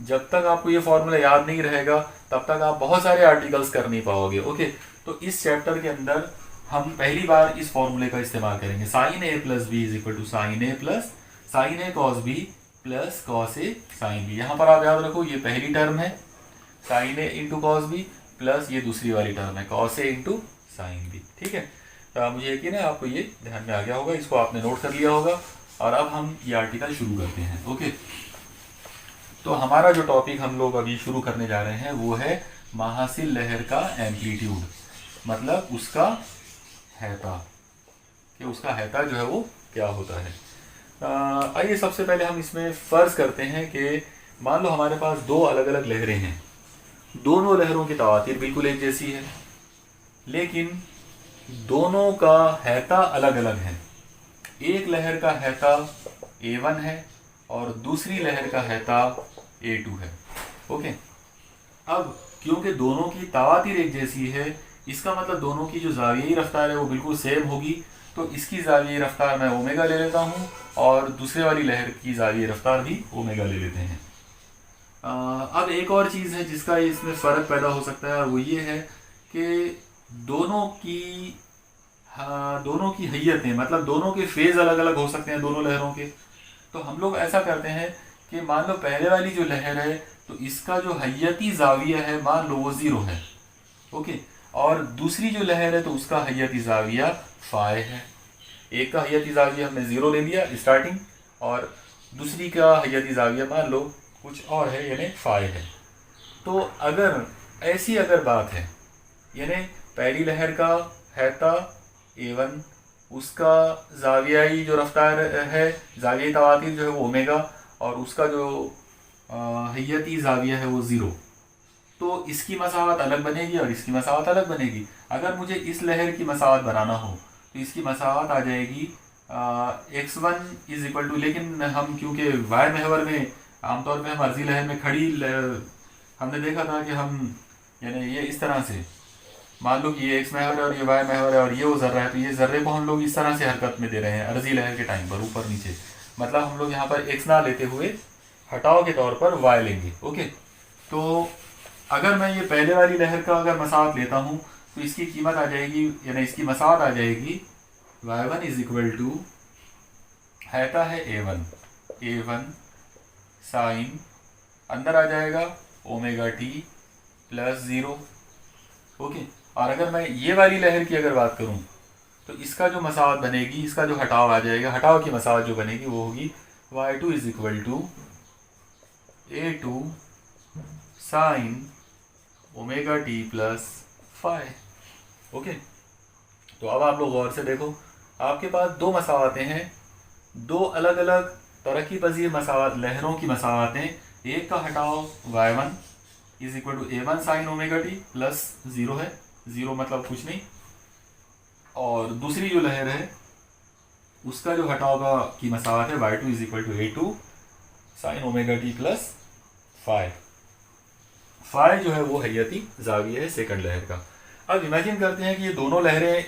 जब तक आपको ये फॉर्मूला याद नहीं रहेगा तब तक आप बहुत सारे आर्टिकल्स कर नहीं पाओगे। ओके, तो इस चैप्टर के अंदर हम पहली बार इस फॉर्मूले का इस्तेमाल करेंगे। Sine A plus B is equal to sine A plus sine A cos B plus cos A sine B. यहाँ पर आप याद रखो ये पहली टर्म है sine A into cos B plus ये दूसरी वाली टर्म है cos A into sine B. ठीक है, तो मुझे यकीन है आपको ये ध्यान में आ गया होगा, इसको आपने नोट कर लिया होगा। और अब हम ये आर्टिकल शुरू करते हैं। ओके, तो हमारा जो टॉपिक हम लोग अभी शुरू करने जा रहे हैं वो है महासिल लहर का एम्पलीट्यूड, मतलब उसका हैता, कि उसका हैता जो है वो क्या होता है। आइए सबसे पहले हम इसमें फ़र्ज़ करते हैं कि मान लो हमारे पास दो अलग अलग लहरें हैं, दोनों लहरों की तवातीर बिल्कुल एक जैसी है, लेकिन दोनों का हैता अलग अलग है। एक लहर का हैता A1 है और दूसरी लहर का हैता A2 है। ओके, अब क्योंकि दोनों की तवातीर एक जैसी है, इसका मतलब दोनों की जो ज़ावियाई रफ्तार है वो बिल्कुल सेम होगी, तो इसकी ज़ावियाई रफ्तार मैं ओमेगा ले लेता हूँ और दूसरे वाली लहर की ज़ावियाई रफ्तार भी ओमेगा ले लेते हैं। अब एक और चीज़ है जिसका इसमें फ़र्क पैदा हो सकता है और वो ये है कि दोनों की हैयतें, मतलब दोनों के फेज़ अलग अलग हो सकते हैं दोनों लहरों के। तो हम लोग ऐसा करते हैं कि मान लो पहले वाली जो लहर है तो इसका जो हैयती ज़ाविया है मान लो वो 0 है। ओके, और दूसरी जो लहर है तो उसका हैयती ज़ाविया फाय है। एक का हैयती ज़ाविया हमने 0 ले लिया स्टार्टिंग और दूसरी का हैयती ज़ाविया मान लो कुछ और है, यानी फाय है। तो अगर ऐसी बात है, यानी पहली लहर का हैता A1, उसका ज़ावियाई जो रफ्तार है, ज़ावियाई तवातीर जो है वो ओमेगा और उसका जो हैयती ज़ाविया है वो 0, तो इसकी मसावत अलग बनेगी और इसकी मसावत अलग बनेगी। अगर मुझे इस लहर की मसावत बनाना हो तो इसकी मसावत आ जाएगी x1 इज इक्वल टू, लेकिन हम क्योंकि वाय महवर में आमतौर पे हम अर्जी लहर में खड़ी हमने देखा था कि हम यानी ये इस तरह से मान लो कि ये एक्स महवर है और ये वाई महवर है और ये वो ज़र्रा है, तो ये ज़र्रे को हम लोग इस तरह से हरकत में दे रहे हैं अर्जी लहर के टाइम पर ऊपर नीचे, मतलब हम लोग यहाँ पर एक्स ना लेते हुए हटाव के तौर पर वाई लेंगे। ओके, तो अगर मैं ये पहले वाली लहर का अगर मसावत लेता हूँ तो इसकी कीमत आ जाएगी, यानी इसकी मसावत आ जाएगी y1 इज इक्वल टू हैता है A1 साइन अंदर आ जाएगा ओमेगा टी प्लस 0। ओके, और अगर मैं ये वाली लहर की अगर बात करूं तो इसका जो मसावत बनेगी, इसका जो हटाव आ जाएगा, हटाव की मसावत जो बनेगी वो होगी y2 is equal to A2 sine omega t plus phi. Okay, तो अब आप लोग गौर से देखो, आपके पास दो मसावतें हैं, दो अलग अलग तरक्की पजीर मसावत लहरों की मसावतें। एक का हटाव y1 is equal to A1 sine omega t plus 0 है, 0 मतलब कुछ नहीं, और दूसरी जो लहर है उसका जो हटाव की मसावत है y2 is equal to A2 sine omega t plus phi. Phi जो है वो हैयती ज़ाविया है सेकंड लहर का। अब इमेजिन करते हैं कि ये दोनों लहरें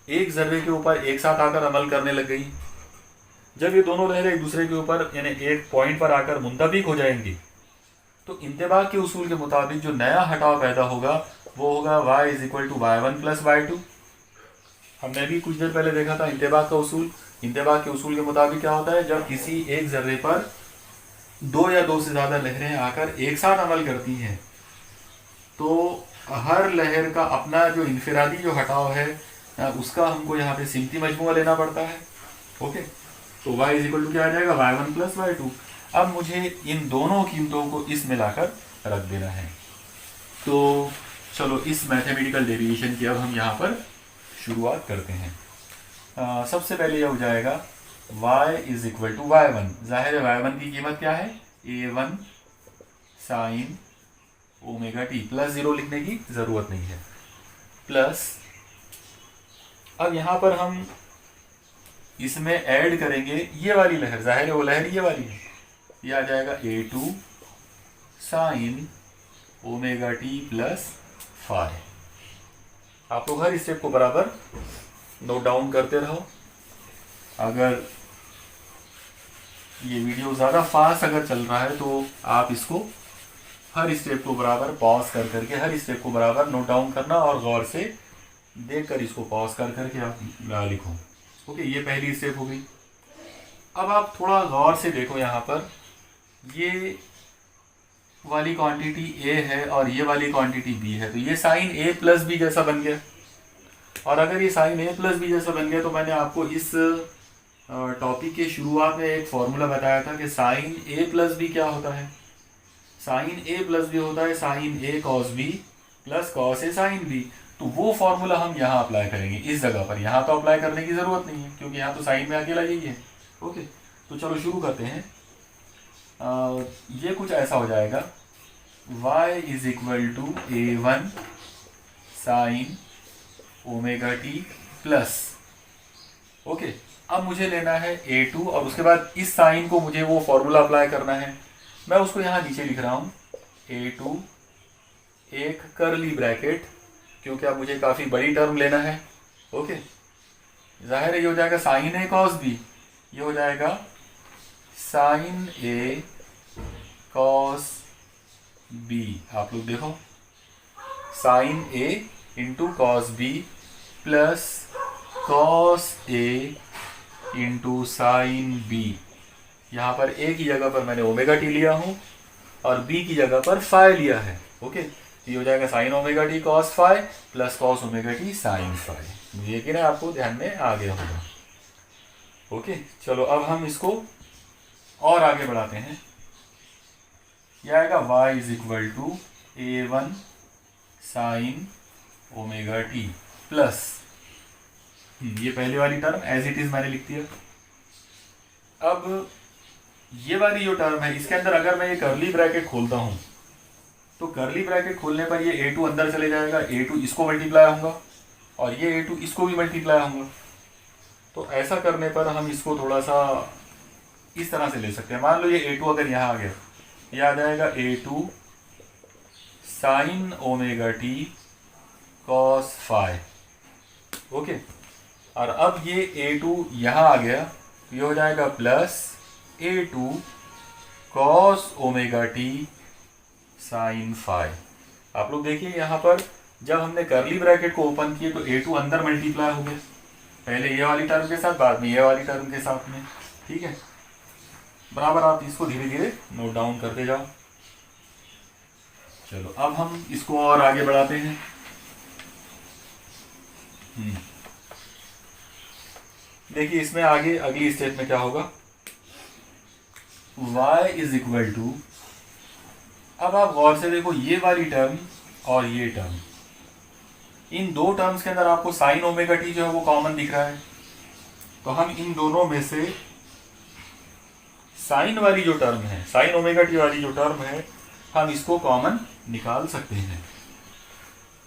एक ज़र्रे के ऊपर एक साथ आकर अमल करने लग गई। जब ये दोनों लहरें एक दूसरे के ऊपर यानी एक पॉइंट पर आकर मुंतबिक हो जाएंगी तो इंतबाक के उसूल के मुताबिक जो नया हटाव पैदा होगा वो होगा y is equal to y1 plus y2। हमने भी कुछ देर पहले देखा था इंतबाक का उसूल इंतबा के उसूल के मुताबिक क्या होता है, जब किसी एक जर्रे पर दो या दो से ज़्यादा लहरें आकर एक साथ अमल करती हैं तो हर लहर का अपना जो इनफिरादी जो हटाव है उसका हमको यहाँ पे सिमती मजमूआ लेना पड़ता है। ओके, तो y इज इक्वल टू क्या आ जाएगा, y1 प्लस y2। अब मुझे इन दोनों कीमतों को इस में लाकर रख देना है। तो चलो इस मैथमेटिकल डेरिवेशन की अब हम यहाँ पर शुरुआत करते हैं। सबसे पहले यह हो जाएगा y is equal to y1। जाहिर है y1 की कीमत क्या है, a1 sine omega t, plus 0 लिखने की ज़रूरत नहीं है, प्लस अब यहाँ पर हम इसमें ऐड करेंगे ये वाली लहर, जाहिर है वो लहर ये वाली है, ये आ जाएगा a2 sine omega t plus five. आप लोग हर स्टेप को बराबर नोट डाउन करते रहो। अगर ये वीडियो ज़्यादा फास्ट अगर चल रहा है तो आप इसको हर स्टेप को बराबर पॉज कर करके हर स्टेप को बराबर नोट डाउन करना और गौर से देखकर इसको पॉज कर करके आप लिखो। ओके, ये पहली स्टेप हो गई। अब आप थोड़ा गौर से देखो, यहाँ पर ये वाली क्वांटिटी ए है और ये वाली क्वांटिटी बी है, तो ये साइन ए प्लस बी जैसा बन गया। और अगर ये साइन ए प्लस बी जैसा बन गया तो मैंने आपको इस टॉपिक के शुरुआत में एक फॉर्मूला बताया था कि साइन ए प्लस बी क्या होता है। साइन ए प्लस बी होता है sine A cos B plus cos A sine B. तो वो फॉर्मूला हम यहाँ अप्लाई करेंगे इस जगह पर। यहाँ तो अप्लाई करने की ज़रूरत नहीं है क्योंकि यहाँ तो साइन में अकेला यही है। ओके, तो चलो शुरू करते हैं। ये कुछ ऐसा हो जाएगा, y is equal to a1 sine omega t plus. Okay, अब मुझे लेना है a2 और उसके बाद इस साइन को मुझे वो फॉर्मूला अप्लाई करना है। मैं उसको यहाँ नीचे लिख रहा हूँ, a2 एक करली ब्रैकेट, क्योंकि अब मुझे काफ़ी बड़ी टर्म लेना है। ओके, जाहिर है ये हो जाएगा साइन ए कॉस बी, ये हो जाएगा साइन ए कॉस बी। आप लोग देखो, sine A into cos B plus cos A into sine B. यहाँ पर ए की जगह पर मैंने ओमेगा टी लिया हूँ और बी की जगह पर फाई लिया है। ओके, ये हो जाएगा sine omega t cos phi plus cos omega t sine phi. मुझे यकीन है आपको ध्यान में आ गया होगा। ओके, चलो अब हम इसको और आगे बढ़ाते हैं। यह आएगा y is equal to a1 sine omega t plus, ये पहले वाली टर्म एज इट इज मैंने लिख दिया। अब ये वाली जो टर्म है इसके अंदर अगर मैं ये करली ब्रैकेट खोलता हूँ तो करली ब्रैकेट खोलने पर ये a2 अंदर चले जाएगा, a2 इसको मल्टीप्लाई होगा और ये a2 इसको भी मल्टीप्लाई होगा। तो ऐसा करने पर हम इसको थोड़ा सा इस तरह से ले सकते हैं। मान लो ये a2 अगर यहाँ आ गया, ये आ जाएगा a2 sine omega t cos phi. Okay, और अब ये a2 यहाँ आ गया, ये हो जाएगा plus a2 cos omega t sine phi. आप लोग देखिए यहाँ पर जब हमने करली ब्रैकेट को ओपन किए तो a2 अंदर मल्टीप्लाई हो गया, पहले ये वाली टर्म के साथ, बाद में ये वाली टर्म के साथ में। ठीक है, बराबर आप इसको धीरे धीरे नोट डाउन करते जाओ। चलो अब हम इसको और आगे बढ़ाते हैं। देखिए इसमें आगे अगली स्टेप में क्या होगा, y इज इक्वल टू, अब आप गौर से देखो ये वाली टर्म और ये टर्म, इन दो टर्म्स के अंदर आपको साइन ओमेगा टी जो है वो कॉमन दिख रहा है। तो हम इन दोनों में से साइन वाली जो टर्म है, साइन ओमेगा टी वाली जो टर्म है, हम इसको कॉमन निकाल सकते हैं।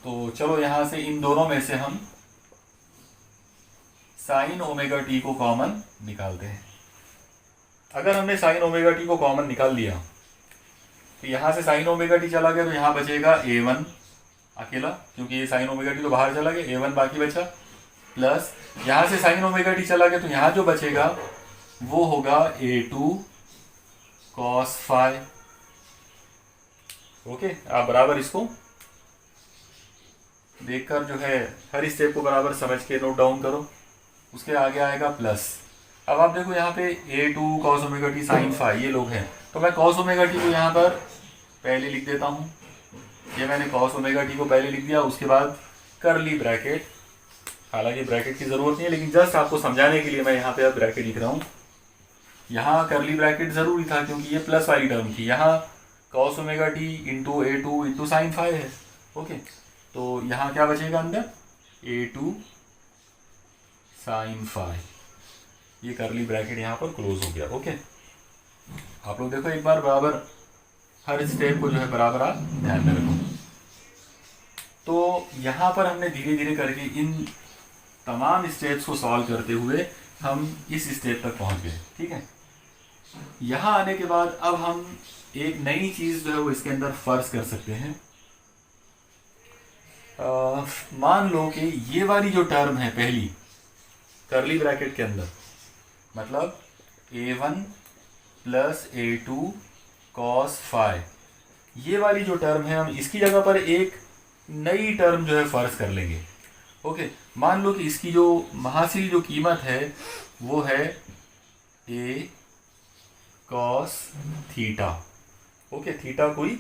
तो चलो यहाँ से इन दोनों में से हम साइन ओमेगा टी को कॉमन निकालते हैं। अगर हमने साइन ओमेगा टी को कॉमन निकाल लिया तो यहाँ से साइन ओमेगा टी चला गया तो यहाँ बचेगा a1 अकेला, क्योंकि ये साइन ओमेगा टी तो बाहर चला गया, a1 बाकी बचा, प्लस यहाँ से साइन ओमेगा टी चला गया तो यहाँ जो बचेगा वो होगा a2 कॉस फाइव। ओके, आप बराबर इसको देखकर जो है हर स्टेप को बराबर समझ के नोट डाउन करो। उसके आगे आएगा प्लस, अब आप देखो यहाँ पे A2 cos omega t sine phi ये लोग हैं, तो मैं कॉस ओमेगा टी को यहाँ पर पहले लिख देता हूँ। ये मैंने कॉस ओमेगा टी को पहले लिख दिया, उसके बाद करली ब्रैकेट, हालांकि ब्रैकेट की ज़रूरत नहीं है लेकिन जस्ट आपको समझाने के लिए मैं यहाँ पे अब ब्रैकेट लिख रहा हूँ। यहाँ करली ब्रैकेट ज़रूरी था क्योंकि ये प्लस वाली टर्म थी, यहाँ cos omega T into A2 into sine phi है। ओके, तो यहाँ क्या बचेगा अंदर, A2 साइन फाई, ये करली ब्रैकेट यहाँ पर क्लोज हो गया। ओके, आप लोग देखो एक बार बराबर हर स्टेप को जो है बराबर आप ध्यान में रखो। तो यहाँ पर हमने धीरे धीरे करके इन तमाम स्टेप्स को सॉल्व करते हुए हम इस स्टेप तक पहुँच गए। ठीक है, यहाँ आने के बाद अब हम एक नई चीज़ जो है वो इसके अंदर फर्ज कर सकते हैं। मान लो कि ये वाली जो टर्म है पहली करली ब्रैकेट के अंदर, मतलब A1 plus A2 cos phi, ये वाली जो टर्म है हम इसकी जगह पर एक नई टर्म जो है फर्ज कर लेंगे। ओके, मान लो कि इसकी जो महासिल जो कीमत है वो है A cos theta. Okay, theta कोई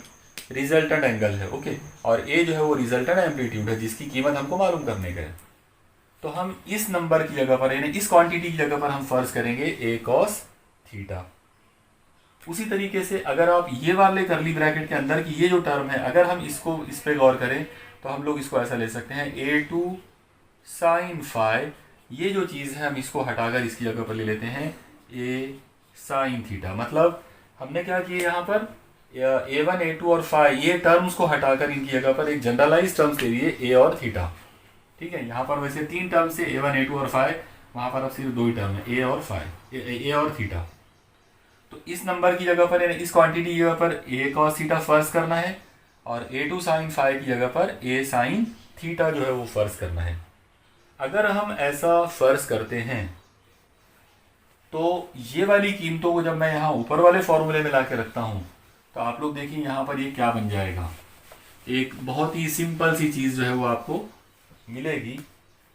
रिजल्टेंट एंगल है। ओके, और A जो है वो रिजल्टेंट एम्पलीट्यूड है जिसकी कीमत हमको मालूम करने का है। तो हम इस नंबर की जगह पर यानी इस क्वांटिटी की जगह पर हम फर्ज करेंगे A कॉस थीटा। उसी तरीके से अगर आप ये वाले करली ब्रैकेट के अंदर की ये जो टर्म है, अगर हम इसको इस पे गौर करें तो हम लोग इसको ऐसा ले सकते हैं A2 साइन फाई, ये जो चीज़ है हम इसको हटाकर इसकी जगह पर ले लेते हैं A साइन थीटा। मतलब हमने क्या किया यहाँ पर A1 A2 और फाई ये टर्म्स को हटाकर इनकी जगह पर एक जनरलाइज टर्म्स ले लिए A और थीटा। ठीक है, यहाँ पर वैसे 3 टर्म्स है A1 A2 और फाई, वहाँ पर अब सिर्फ 2 ही टर्म है A और फाई, A और थीटा। तो इस नंबर की जगह पर इस क्वांटिटी की जगह पर A कॉस थीटा फर्ज करना है और A2 साइन फाई की जगह पर A साइन थीटा जो है वो फर्ज करना है। अगर हम ऐसा फर्ज करते हैं तो ये वाली कीमतों को जब मैं यहाँ ऊपर वाले फॉर्मूले में ला के रखता हूँ तो आप लोग देखिए यहाँ पर ये क्या बन जाएगा। एक बहुत ही सिंपल सी चीज़ जो है वो आपको मिलेगी।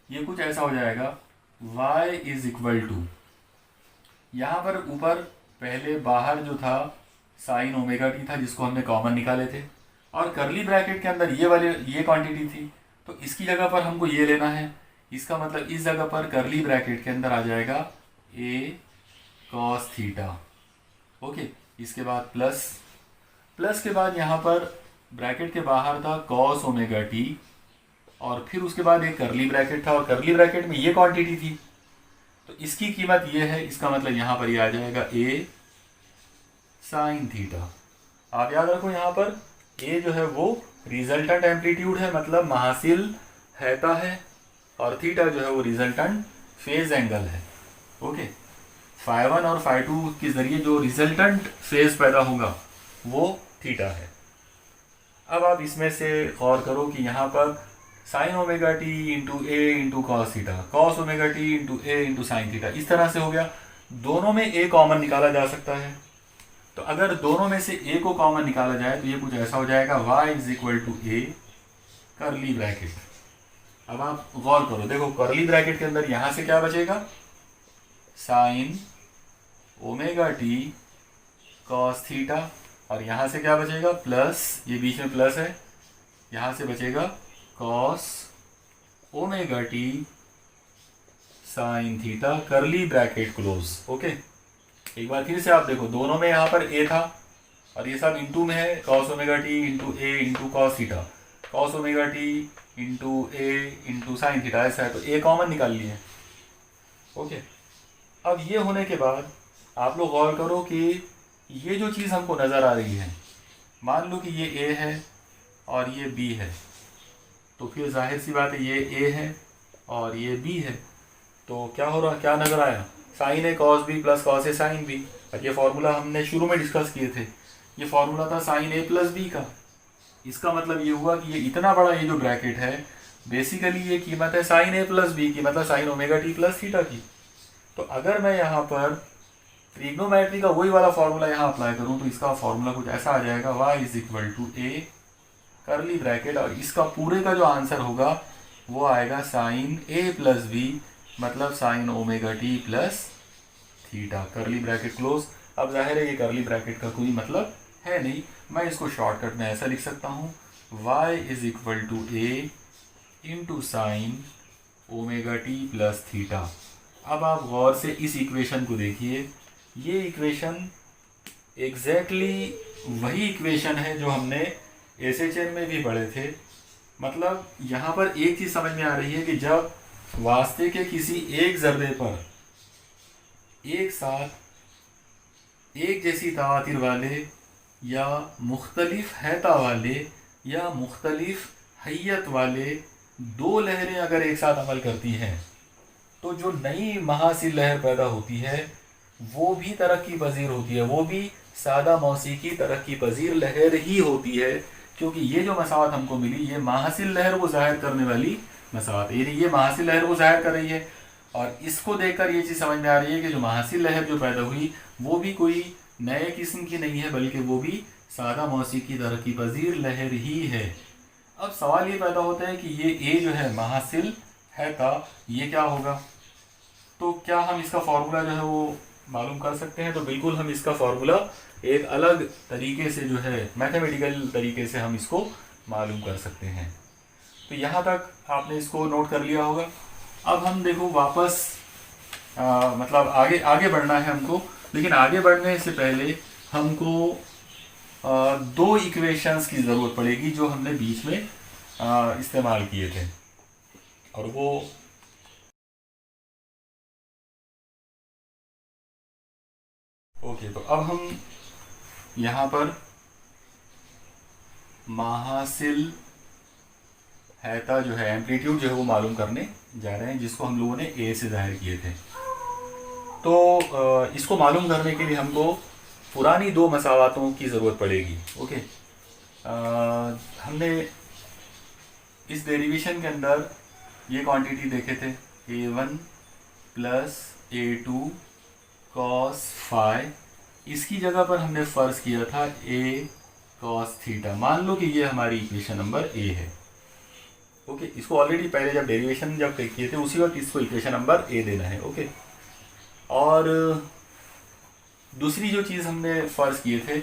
ये कुछ ऐसा हो जाएगा, y इज इक्वल टू, यहाँ पर ऊपर पहले बाहर जो था साइन ओमेगा टी था जिसको हमने कॉमन निकाले थे, और करली ब्रैकेट के अंदर ये क्वांटिटी थी, तो इसकी जगह पर हमको ये लेना है। इसका मतलब इस जगह पर करली ब्रैकेट के अंदर आ जाएगा A कॉस थीटा। ओके, इसके बाद प्लस के बाद यहाँ पर ब्रैकेट के बाहर था कॉस ओमेगा टी, और फिर उसके बाद एक करली ब्रैकेट था और करली ब्रैकेट में ये क्वांटिटी थी, तो इसकी कीमत ये है। इसका मतलब यहाँ पर ये आ जाएगा A साइन थीटा। आप याद रखो यहाँ पर A जो है वो रिजल्टेंट एम्पलीट्यूड है, मतलब महासिल हैता है, और थीटा जो है वो रिजल्टेंट फेज एंगल है। ओके, फाई 1 और फाई 2 के जरिए जो रिजल्टेंट फेज पैदा होगा वो थीटा है। अब आप इसमें से गौर करो कि यहाँ पर sine omega T into A into cos theta, cos omega T into A into sine theta, इस तरह से हो गया। दोनों में ए कॉमन निकाला जा सकता है, तो अगर दोनों में से ए को कॉमन निकाला जाए तो ये कुछ ऐसा हो जाएगा, y is equal to A curly bracket. अब आप गौर करो, देखो करली ब्रैकेट के अंदर यहाँ से क्या बचेगा, sign omega t cos theta, और यहाँ से क्या बचेगा प्लस, ये बीच में प्लस है, यहाँ से बचेगा cos omega t sine theta करली ब्रैकेट क्लोज। ओके, एक बार फिर से आप देखो, दोनों में यहाँ पर ए था और ये सब इंटू में है, cos omega T into A into cos theta, cos omega T into A into sine theta, ऐसा है, तो ए कॉमन निकाल लिए। ओके, अब ये होने के बाद आप लोग गौर करो कि ये जो चीज़ हमको नज़र आ रही है, मान लो कि ये ए है और ये बी है, तो फिर जाहिर सी बात है ये ए है और ये बी है, तो क्या हो रहा, क्या नज़र आया, sign A cos B plus cos A sine B. और ये फॉर्मूला हमने शुरू में डिस्कस किए थे, ये फॉर्मूला था साइन ए प्लस बी का। इसका मतलब ये हुआ कि ये इतना बड़ा ये जो ब्रैकेट है, बेसिकली ये कीमत है साइन ए प्लस बी की, मतलब sign omega t plus theta की। तो अगर मैं यहाँ पर ट्रिग्नोमेट्री का वही वाला फॉर्मूला यहाँ अप्लाई करूँ तो इसका फॉर्मूला कुछ ऐसा आ जाएगा, y is equal to A curly bracket, और इसका पूरे का जो आंसर होगा वो आएगा साइन ए प्लस बी, मतलब sign omega t plus theta, करली ब्रैकेट क्लोज। अब जाहिर है ये करली ब्रैकेट का कोई मतलब है नहीं, मैं इसको शॉर्टकट में ऐसा लिख सकता हूँ, y is equal to A into sine omega t plus theta. अब आप गौर से इस इक्वेशन को देखिए, ये इक्वेशन एग्जैक्टली वही इक्वेशन है जो हमने एसएचएन में भी पढ़े थे। मतलब यहाँ पर एक चीज़ समझ में आ रही है कि जब वास्ते के किसी एक ज़रबे पर एक साथ एक जैसी तवातीर वाले या मुख्तलिफ हैता वाले या मुख्तलिफ हैयत वाले दो लहरें अगर एक साथ अमल करती हैं तो जो नई महासिल लहर पैदा होती है वो भी तरक्की पजीर होती है, वो भी सादा मौसीकी तरक्की पजीर लहर ही होती है, क्योंकि ये जो मसावत हमको मिली ये महासिल लहर को ज़ाहिर करने वाली मसावत है, यानी ये महासिल लहर को ज़ाहिर कर रही है। और इसको देखकर ये चीज़ समझ में आ रही है कि जो महासिल लहर जो पैदा हुई वो भी कोई नए किस्म की नहीं है, बल्कि वो भी सादा मौसीकी तरक्की पजीर लहर ही है। अब सवाल ये पैदा होता है कि ये ए जो है महासिल है का ये क्या होगा, तो क्या हम इसका फॉर्मूला जो है वो मालूम कर सकते हैं? तो बिल्कुल हम इसका फॉर्मूला एक अलग तरीके से जो है मैथमेटिकल तरीके से हम इसको मालूम कर सकते हैं। तो यहाँ तक आपने इसको नोट कर लिया होगा। अब हम देखो वापस मतलब आगे आगे बढ़ना है हमको, लेकिन आगे बढ़ने से पहले हमको दो इक्वेशंस की ज़रूरत पड़ेगी जो हमने बीच में इस्तेमाल किए थे, और वो ओके। तो अब हम यहाँ पर महासिल हैता जो है एम्पलीट्यूड जो है वो मालूम करने जा रहे हैं, जिसको हम लोगों ने ए से जाहिर किए थे। तो इसको मालूम करने के लिए हमको पुरानी दो मसावातों की ज़रूरत पड़ेगी। ओके, हमने इस डेरिवेशन के अंदर ये क्वांटिटी देखे थे a1 plus a2 cos phi, इसकी जगह पर हमने फ़र्ज़ किया था a कॉस थीटा। मान लो कि ये हमारी इक्वेशन नंबर ए है। ओके, इसको ऑलरेडी पहले जब डेरिवेशन जब किए थे उसी वक्त इसको इक्वेशन नंबर ए देना है। ओके, और दूसरी जो चीज़ हमने फ़र्ज़ किए थे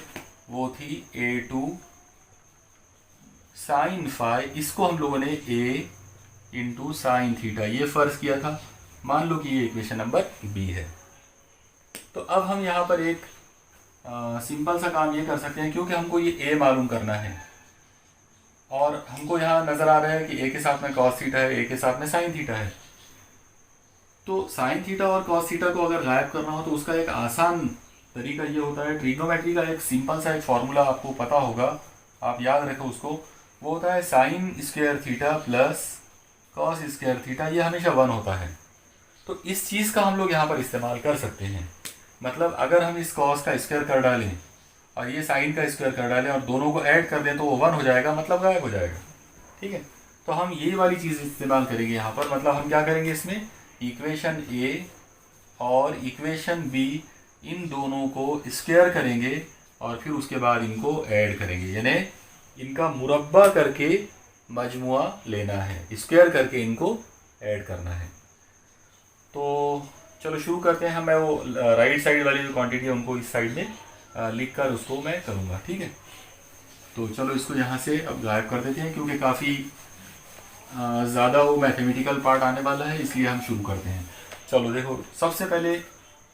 वो थी a2 साइन फाई, इसको हम लोगों ने a इंटू साइन थीटा ये फ़र्ज़ किया था। मान लो कि ये इक्वेशन नंबर बी है। तो अब हम यहाँ पर एक सिंपल सा काम ये कर सकते हैं, क्योंकि हमको ये a मालूम करना है और हमको यहाँ नज़र आ रहा है कि a के साथ में कॉस थीटा है, a के साथ में साइन थीटा है। तो साइन थीटा और कॉस थीटा को अगर गायब करना हो तो उसका एक आसान तरीका ये होता है, ट्रिग्नोमेट्री का एक सिंपल सा एक फार्मूला आपको पता होगा, आप याद रखो उसको। वो होता है sign square theta plus cos square theta, ये हमेशा 1 होता है। तो इस चीज़ का हम लोग यहाँ पर इस्तेमाल कर सकते हैं। मतलब अगर हम इस कॉस का स्क्वायर कर डालें और ये साइन का स्क्वायर कर डालें और दोनों को ऐड कर दें तो वो 1 हो जाएगा, मतलब गायब हो जाएगा। ठीक है, तो हम ये वाली चीज़ इस्तेमाल करेंगे यहाँ पर। मतलब हम क्या करेंगे, इसमें इक्वेशन ए और इक्वेशन बी इन दोनों को स्क्वायर करेंगे और फिर उसके बाद इनको ऐड करेंगे, यानी इनका मुरब्बा करके मजमुआ लेना है, स्क्वायर करके इनको ऐड करना है। तो चलो शुरू करते हैं। मैं वो राइट साइड वाली जो क्वांटिटी है उनको इस साइड में लिख कर उसको मैं करूँगा। ठीक है, तो चलो इसको यहाँ से अब गायब कर देते हैं, क्योंकि काफ़ी ज़्यादा वो मैथमेटिकल पार्ट आने वाला है, इसलिए हम शुरू करते हैं। चलो देखो, सबसे पहले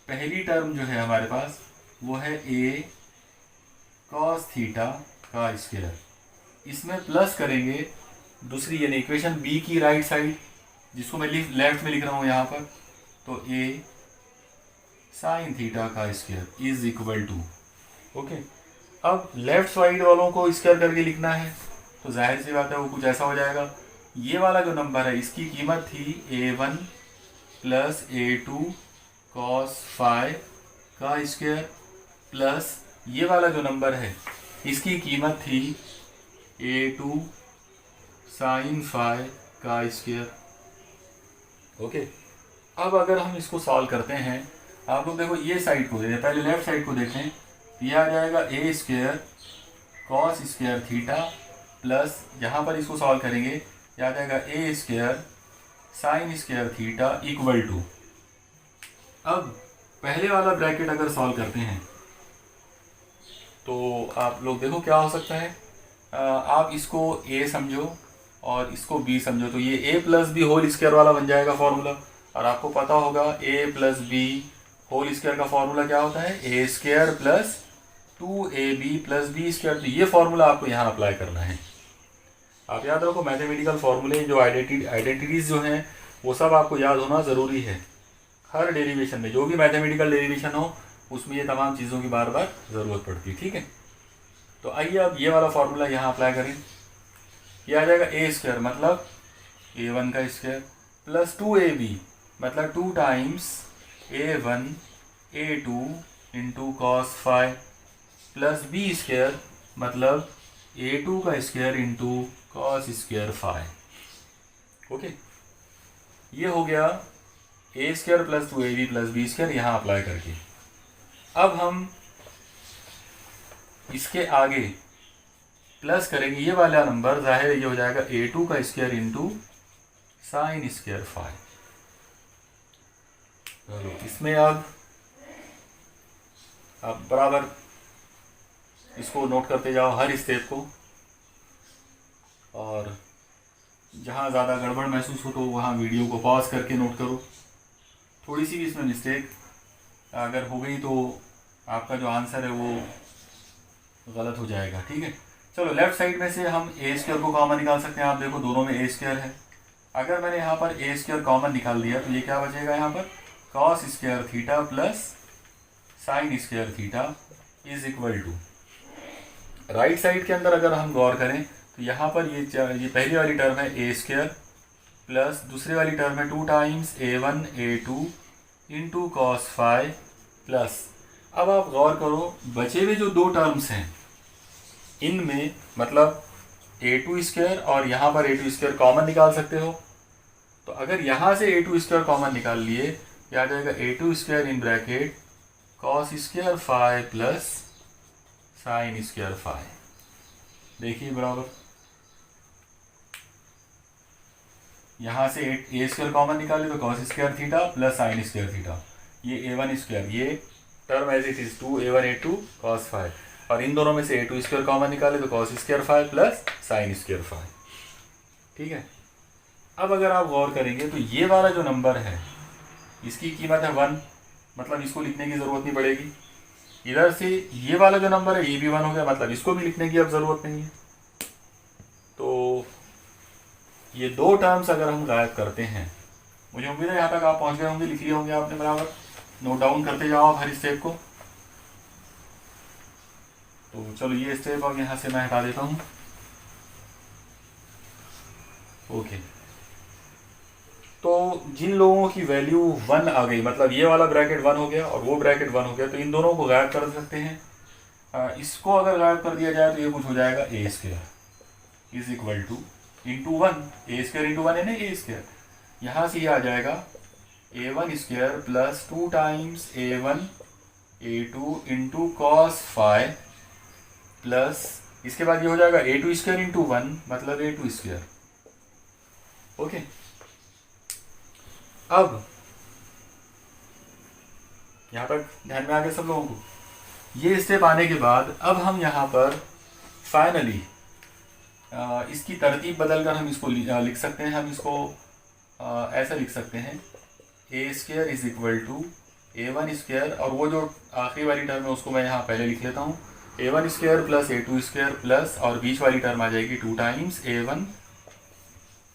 पहली टर्म जो है हमारे पास वो है a कॉस थीटा का स्क्वायर, इसमें प्लस करेंगे दूसरी यानी इक्वेशन बी की राइट साइड, जिसको मैं लेफ्ट में लिख रहा हूँ यहाँ पर। तो a साइन थीटा का square is equal to, okay. अब लेफ्ट साइड वालों को स्क्वायर करके लिखना है, तो जाहिर सी बात है वो कुछ ऐसा हो जाएगा। ये वाला जो नंबर है इसकी कीमत थी a1 plus a2 cos phi का स्क्वायर, प्लस ये वाला जो नंबर है इसकी कीमत थी a2 साइन फाई का स्क्वायर। ओके, अब अगर हम इसको सॉल्व करते हैं, आप लोग देखो ये साइड को देखें, पहले लेफ्ट साइड को देखें, ये आ जाएगा a square cos square theta plus यहाँ पर इसको सॉल्व करेंगे, ये आ जाएगा a square sine square theta equal to. अब पहले वाला ब्रैकेट अगर सॉल्व करते हैं तो आप लोग देखो क्या हो सकता है। आप इसको a समझो और इसको b समझो, तो ये a plus B whole square वाला बन जाएगा फॉर्मूला। और आपको पता होगा a plus B whole square का फॉर्मूला क्या होता है, A square plus 2ab plus B square. तो ये फॉर्मूला आपको यहाँ अप्लाई करना है। आप याद रखो मैथमेटिकल फॉर्मूले जो आइडेंटिटीज जो हैं वो सब आपको याद होना ज़रूरी है। हर डेरिवेशन में जो भी मैथमेटिकल डेरिवेशन हो उसमें ये तमाम चीज़ों की बार बार ज़रूरत पड़ती है, ठीक है। तो आइए अब ये वाला फॉर्मूला यहाँ अप्लाई करें। ये आ जाएगा ए स्क्वायर मतलब a1 का स्क्वायर प्लस 2ab मतलब 2 times a1 a2 into cos phi plus B square मतलब a2 का square into cos square phi. Okay, ये हो गया A square plus 2ab plus B square यहाँ अप्लाई करके। अब हम इसके आगे प्लस करेंगे ये वाला नंबर, जाहिर ये हो जाएगा a2 का square into sine square phi. इसमें अब आप बराबर इसको नोट करते जाओ हर स्टेप को, और जहाँ ज़्यादा गड़बड़ महसूस हो तो वहाँ वीडियो को पॉज करके नोट करो। थोड़ी सी भी इसमें मिस्टेक अगर हो गई तो आपका जो आंसर है वो गलत हो जाएगा, ठीक है। चलो लेफ्ट साइड में से हम ए स्क्वायर को कॉमन निकाल सकते हैं। आप देखो दोनों में ए स्क्वायर है। अगर मैंने यहाँ पर ए स्क्वायर कॉमन निकाल दिया तो ये क्या बचेगा, यहाँ पर cos square theta plus sine square theta is equal to. Right side के अंदर अगर हम गौर करें तो यहाँ पर ये पहली वाली टर्म है ए स्क्वायर प्लस दूसरी वाली टर्म है 2 times a1 a2 into cos phi plus. अब आप गौर करो बचे हुए जो दो टर्म्स हैं इनमें मतलब a2 स्क्वायर और यहाँ पर a2 स्क्वायर कॉमन निकाल सकते हो। तो अगर यहाँ से a2 स्क्वायर कॉमन निकाल लिए क्या आ जाएगा, a2 square in bracket cos square phi plus sine square phi. देखिए बराबर यहाँ से ए स्क्वायर कॉमन निकाले तो cos square theta plus sine square theta. ये a1 स्क्वायर ये term as it is 2a1 a2 cos phi, और इन दोनों में से a2 स्क्वायर कॉमन निकाले तो cos square phi plus sine square phi, ठीक है। अब अगर आप गौर करेंगे तो ये वाला जो नंबर है इसकी कीमत है 1, मतलब इसको लिखने की ज़रूरत नहीं पड़ेगी। इधर से ये वाला जो नंबर है ये भी 1 हो गया, मतलब इसको भी लिखने की अब ज़रूरत नहीं है। तो ये दो टर्म्स अगर हम गायब करते हैं, मुझे उम्मीद है यहाँ तक आप पहुँच गए होंगे, लिख लिए होंगे आपने बराबर। नोट डाउन करते जाओ आप हर स्टेप को। तो चलो ये स्टेप अब यहाँ से मैं हटा देता हूँ। ओके, तो जिन लोगों की वैल्यू 1 आ गई, मतलब ये वाला ब्रैकेट 1 हो गया और वो ब्रैकेट 1 हो गया, तो इन दोनों को गायब कर सकते हैं। इसको अगर गायब कर दिया जाए तो ये कुछ हो जाएगा A square is equal to into 1, A square into 1 है ना ए स्क्वायर। यहाँ से ये आ जाएगा a1 square plus 2 times a1 a2 into cos phi plus इसके बाद ये हो जाएगा a2 स्क्वायर इंटू 1 मतलब a2 स्क्वायर। ओके, अब यहाँ तक ध्यान में आ गया सब लोगों को। ये स्टेप आने के बाद अब हम यहाँ पर फाइनली इसकी तरतीब बदलकर हम इसको लिख सकते हैं। हम इसको ऐसा लिख सकते हैं A square is equal to a1 square, और वो जो आखिरी वाली टर्म है उसको मैं यहाँ पहले लिख लेता हूँ, a1 square plus a2 square plus और बीच वाली टर्म आ जाएगी 2 times a1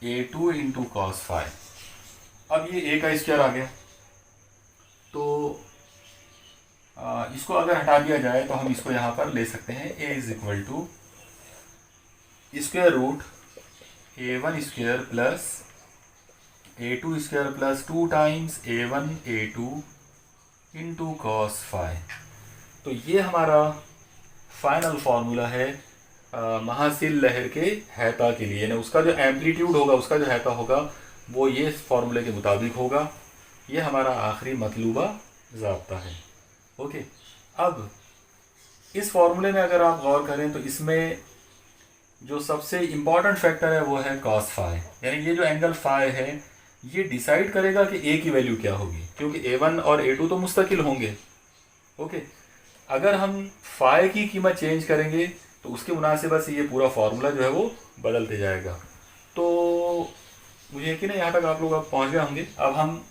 a2 into cos phi. अब ये a का स्क्वायर आ गया, तो इसको अगर हटा दिया जाए तो हम इसको यहाँ पर ले सकते हैं a is equal to square root a1 square plus a2 square plus 2 times a1 a2 into cos phi. तो ये हमारा फाइनल फार्मूला है महासिल लहर के हैता के लिए, यानी उसका जो एम्पलीट्यूड होगा, उसका जो हैता होगा वो ये फार्मूले के मुताबिक होगा। ये हमारा आखिरी मतलूबा ज़ाब्ता है। ओके, अब इस फार्मूले में अगर आप गौर करें तो इसमें जो सबसे इम्पॉर्टेंट फैक्टर है वो है कॉस फाई, यानी ये जो एंगल फाई है ये डिसाइड करेगा कि ए की वैल्यू क्या होगी, क्योंकि A1 और A2 तो मुस्तकिल होंगे। ओके, अगर हम फाई की कीमत चेंज करेंगे तो उसके मुनासिबत से ये पूरा फार्मूला जो है वो बदलते जाएगा। तो मुझे यकीन है यहाँ तक आप लोग अब पहुँच गए होंगे। अब हम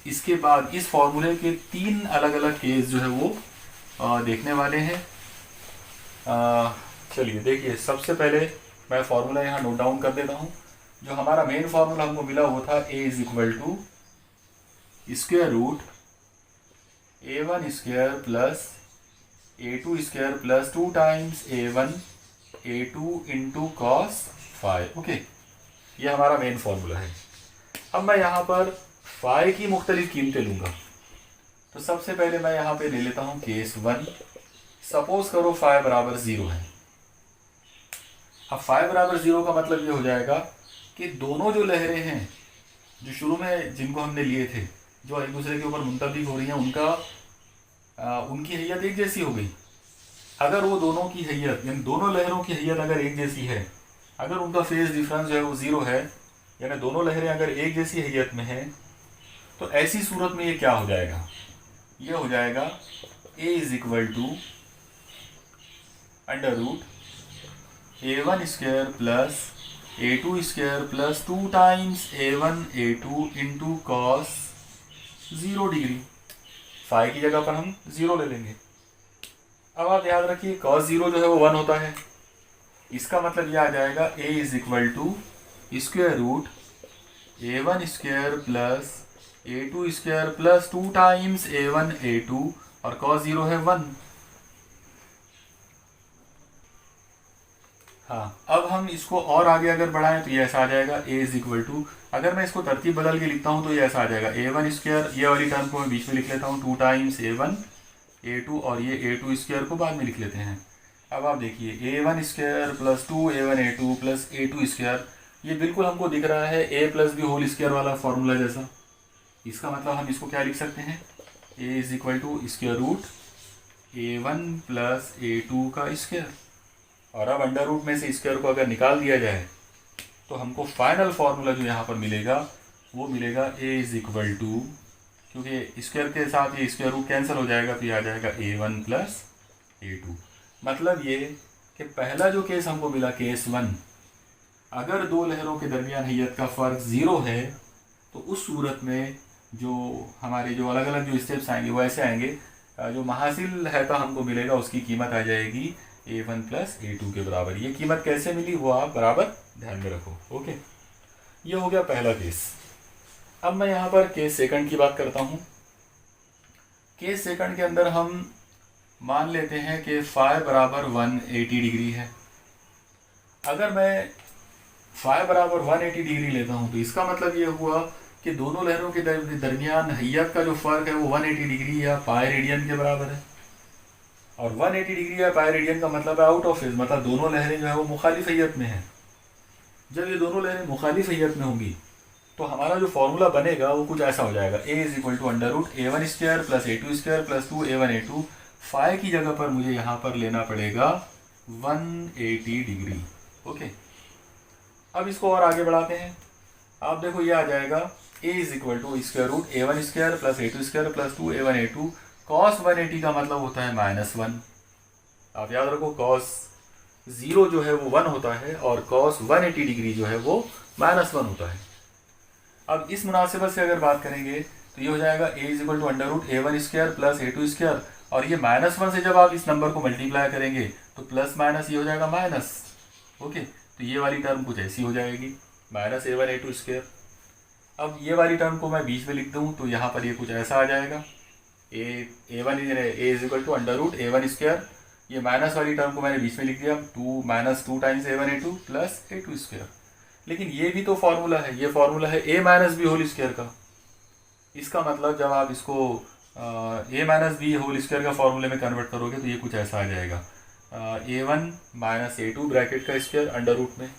इसके बाद इस फार्मूले के 3 अलग अलग केस जो है वो देखने वाले हैं। चलिए देखिए, सबसे पहले मैं फार्मूला यहाँ नोट डाउन कर देता हूँ। जो हमारा मेन फार्मूला हमको मिला वो था A is equal to square root A1 square plus A2 square plus 2 times A1 A2 into cos phi. Okay, ये हमारा मेन फार्मूला है। अब मैं यहाँ पर फाई की मुख्तलिफ कीमतें लूँगा। तो सबसे पहले मैं यहाँ पे ले लेता हूँ केस 1। सपोज करो फाई बराबर 0 है। अब फाई बराबर 0 का मतलब ये हो जाएगा कि दोनों जो लहरें हैं जो शुरू में जिनको हमने लिए थे, जो एक दूसरे के ऊपर मुंतबिक हो रही हैं, उनकी हैयत एक जैसी हो गई। अगर वो दोनों की हैयत यानी दोनों लहरों की हैयत अगर एक जैसी है, अगर उनका फेज डिफरेंस जो है वो 0 है, यानी दोनों लहरें अगर एक जैसी हैयत में हैं, तो ऐसी सूरत में ये क्या हो जाएगा? ये हो जाएगा A is equal to under root A1 square plus A2 square plus 2 times A1 A2 into cos 0 degree. Phi की जगह पर हम 0 ले लेंगे। अब आप याद रखिए कॉस 0 जो है वो 1 होता है। इसका मतलब ये आ जाएगा A is equal to square root A1 square plus A2 square plus 2 times A1 A2 और कॉस 0 है 1। हाँ, अब हम इसको और आगे अगर बढ़ाएं तो ये ऐसा आ जाएगा A इज इक्वल टू, अगर मैं इसको तरतीब बदल के लिखता हूँ तो ये ऐसा आ जाएगा A1 स्क्वायर, ये वाली टर्म को मैं बीच में लिख लेता हूँ 2 टाइम्स A1 A2 और ये A2 स्क्वायर को बाद में लिख लेते हैं। अब आप देखिए A1 square plus 2 A1 A2 plus A2 square, ये बिल्कुल हमको दिख रहा है A plus B whole square वाला फॉर्मूला जैसा। इसका मतलब हम इसको क्या लिख सकते हैं? A is equal to square root A1 plus A2 का स्क्वायर। और अब अंडर रूट में से स्क्वायर को अगर निकाल दिया जाए तो हमको फाइनल फार्मूला जो यहाँ पर मिलेगा वो मिलेगा A इज इक्वल टू, क्योंकि स्क्वायर के साथ ये स्क्वायर रूट कैंसिल हो जाएगा तो ये आ जाएगा A1 प्लस A2। मतलब ये कि पहला जो केस हमको मिला केस 1, अगर दो लहरों के दरमियान हैयत का फ़र्क 0 है तो उस सूरत में जो हमारे जो अलग अलग जो स्टेप्स आएंगे वो ऐसे आएंगे, जो महासिल है तो हमको मिलेगा उसकी कीमत आ जाएगी A1 प्लस A2 के बराबर। ये कीमत कैसे मिली वो आप बराबर ध्यान में रखो। ओके, ये हो गया पहला केस। अब मैं यहाँ पर केस सेकंड की बात करता हूँ। केस सेकंड के अंदर हम मान लेते हैं कि फाई बराबर 180 डिग्री है। अगर मैं फाई बराबर 180 डिग्री लेता हूँ तो इसका मतलब ये हुआ कि दोनों लहरों के दरमियान हैयत का जो फ़र्क है वो 180 डिग्री या पाई रेडियन के बराबर है। और 180 डिग्री या पाई रेडियन का मतलब है आउट ऑफ फेज, मतलब दोनों लहरें जो है वो मुखालिफ हैयत में हैं। जब ये दोनों लहरें मुखालिफ हैयत में होंगी तो हमारा जो फॉर्मूला बनेगा वो कुछ ऐसा हो जाएगा A is equal to under root A1 square plus A2 square plus 2 A1 A2। Phi की जगह पर मुझे यहाँ पर लेना पड़ेगा 180 डिग्री। ओके, अब इसको और आगे बढ़ाते हैं। आप देखो ये आ जाएगा A is equal to square root A1 square plus A2 square plus 2 A1 A2। Cos 180 का मतलब होता है -1। आप याद रखो कॉस 0 जो है वो 1 होता है और कॉस 180 डिग्री जो है वो -1 होता है। अब इस मुनासिबत से अगर बात करेंगे तो ये हो जाएगा A is equal to under root A1 square plus A2 square, और ये -1 से जब आप इस नंबर को मल्टीप्लाई करेंगे तो प्लस माइनस ये हो जाएगा माइनस। ओके, तो ये वाली टर्म कुछ ऐसी हो जाएगी -A1 A2 स्क्वायर। अब ये वाली टर्म को मैं बीच में लिख दूँ तो यहाँ पर ये कुछ ऐसा आ जाएगा A1 is equal to under root A1 square, ये माइनस वाली टर्म को मैंने बीच में लिख दिया 2 times A1 A2 plus A2 square. लेकिन ये भी तो फार्मूला है, ये फार्मूला है A minus B whole square का। इसका मतलब जब आप इसको A minus B whole square का फार्मूले में कन्वर्ट करोगे तो ये कुछ ऐसा आ जाएगा A1 माइनस A2 ब्रैकेट का स्क्वायर अंडर रूट में।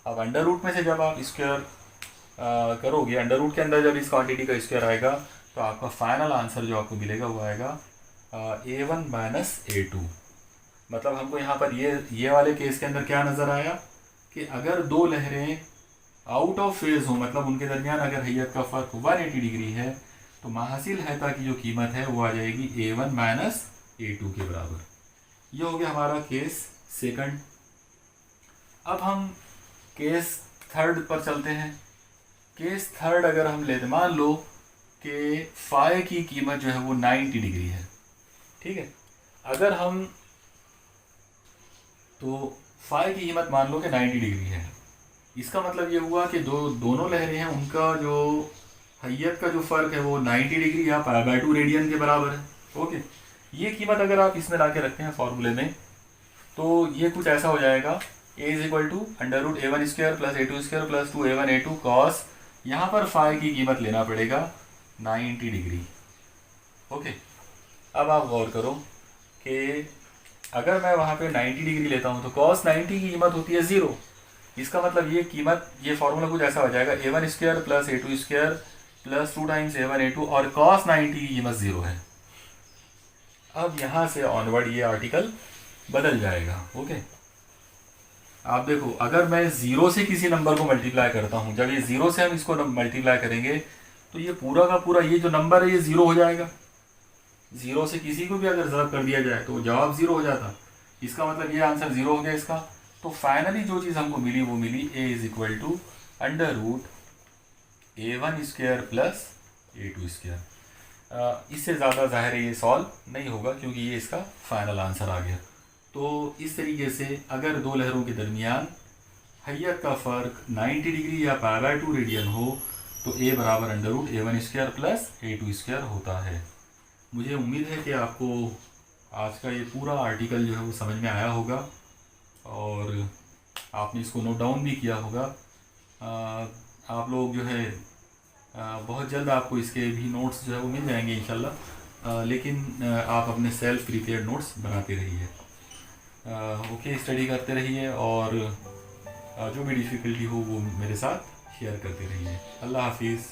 अब अंडर रूट में से जब आप स्क्वायर करोगे, अंडर रूट के अंदर जब इस क्वांटिटी का स्क्वायर आएगा तो आपका फाइनल आंसर जो आपको मिलेगा वो आएगा A1 माइनस A2। मतलब हमको यहाँ पर ये वाले केस के अंदर क्या नज़र आया कि अगर दो लहरें आउट ऑफ फेज हो, मतलब उनके दरमियान अगर हैयत का फ़र्क 180 डिग्री है, तो माहसिल हैता की जो कीमत है वो आ जाएगी A1 माइनस A2 के बराबर। ये हो गया हमारा केस सेकंड। अब हम केस थर्ड पर चलते हैं। केस थर्ड अगर हम लेते, मान लो कि फाई की कीमत जो है वो 90 डिग्री है, ठीक है। अगर हम तो फाई की कीमत मान लो कि 90 डिग्री है, इसका मतलब ये हुआ कि दोनों लहरें हैं, उनका जो हैयत का जो फ़र्क है वो 90 डिग्री या पाई/2 रेडियन के बराबर है। ओके, ये कीमत अगर आप इसमें ला के रखते हैं फॉर्मूले में, तो ये कुछ ऐसा हो जाएगा, a is equal to √A1² plus A2² plus 2A1A2 cos, यहाँ पर फाई की कीमत लेना पड़ेगा 90 डिग्री। ओके, अब आप गौर करो कि अगर मैं वहाँ पे 90 डिग्री लेता हूँ तो cos 90 की कीमत होती है 0। इसका मतलब ये कीमत, ये फॉर्मूला कुछ ऐसा हो जाएगा, A1² plus A2² plus 2 times A1A2 और cos 90 की कीमत 0 है। अब यहाँ से ऑनवर्ड ये आर्टिकल बदल जाएगा। ओके, आप देखो, अगर मैं 0 से किसी नंबर को मल्टीप्लाई करता हूँ, जब ये 0 से हम इसको मल्टीप्लाई करेंगे तो ये पूरा का पूरा ये जो नंबर है ये 0 हो जाएगा। 0 से किसी को भी अगर ज़रब कर दिया जाए तो जवाब 0 हो जाता, इसका मतलब ये आंसर 0 हो गया इसका। तो फाइनली जो चीज़ हमको मिली वो मिली a is equal to √A1² plus A2²। इससे ज़्यादा ज़ाहिर है ये सॉल्व नहीं होगा, क्योंकि ये इसका फाइनल आंसर आ गया। तो इस तरीके से अगर दो लहरों के दरमियान हैयत का फ़र्क 90 डिग्री या पाई/2 रेडियन हो तो a बराबर √A1² प्लस A2² होता है। मुझे उम्मीद है कि आपको आज का ये पूरा आर्टिकल जो है वो समझ में आया होगा और आपने इसको नोट डाउन भी किया होगा। आप लोग जो है बहुत जल्द आपको इसके भी नोट्स जो है वो मिल जाएंगे इंशाल्लाह, लेकिन आप अपने सेल्फ प्रिपेयर्ड नोट्स बनाते रहिए। ओके, स्टडी करते रहिए और जो भी डिफ़िकल्टी हो वो मेरे साथ शेयर करते रहिए। अल्लाह हाफिज़।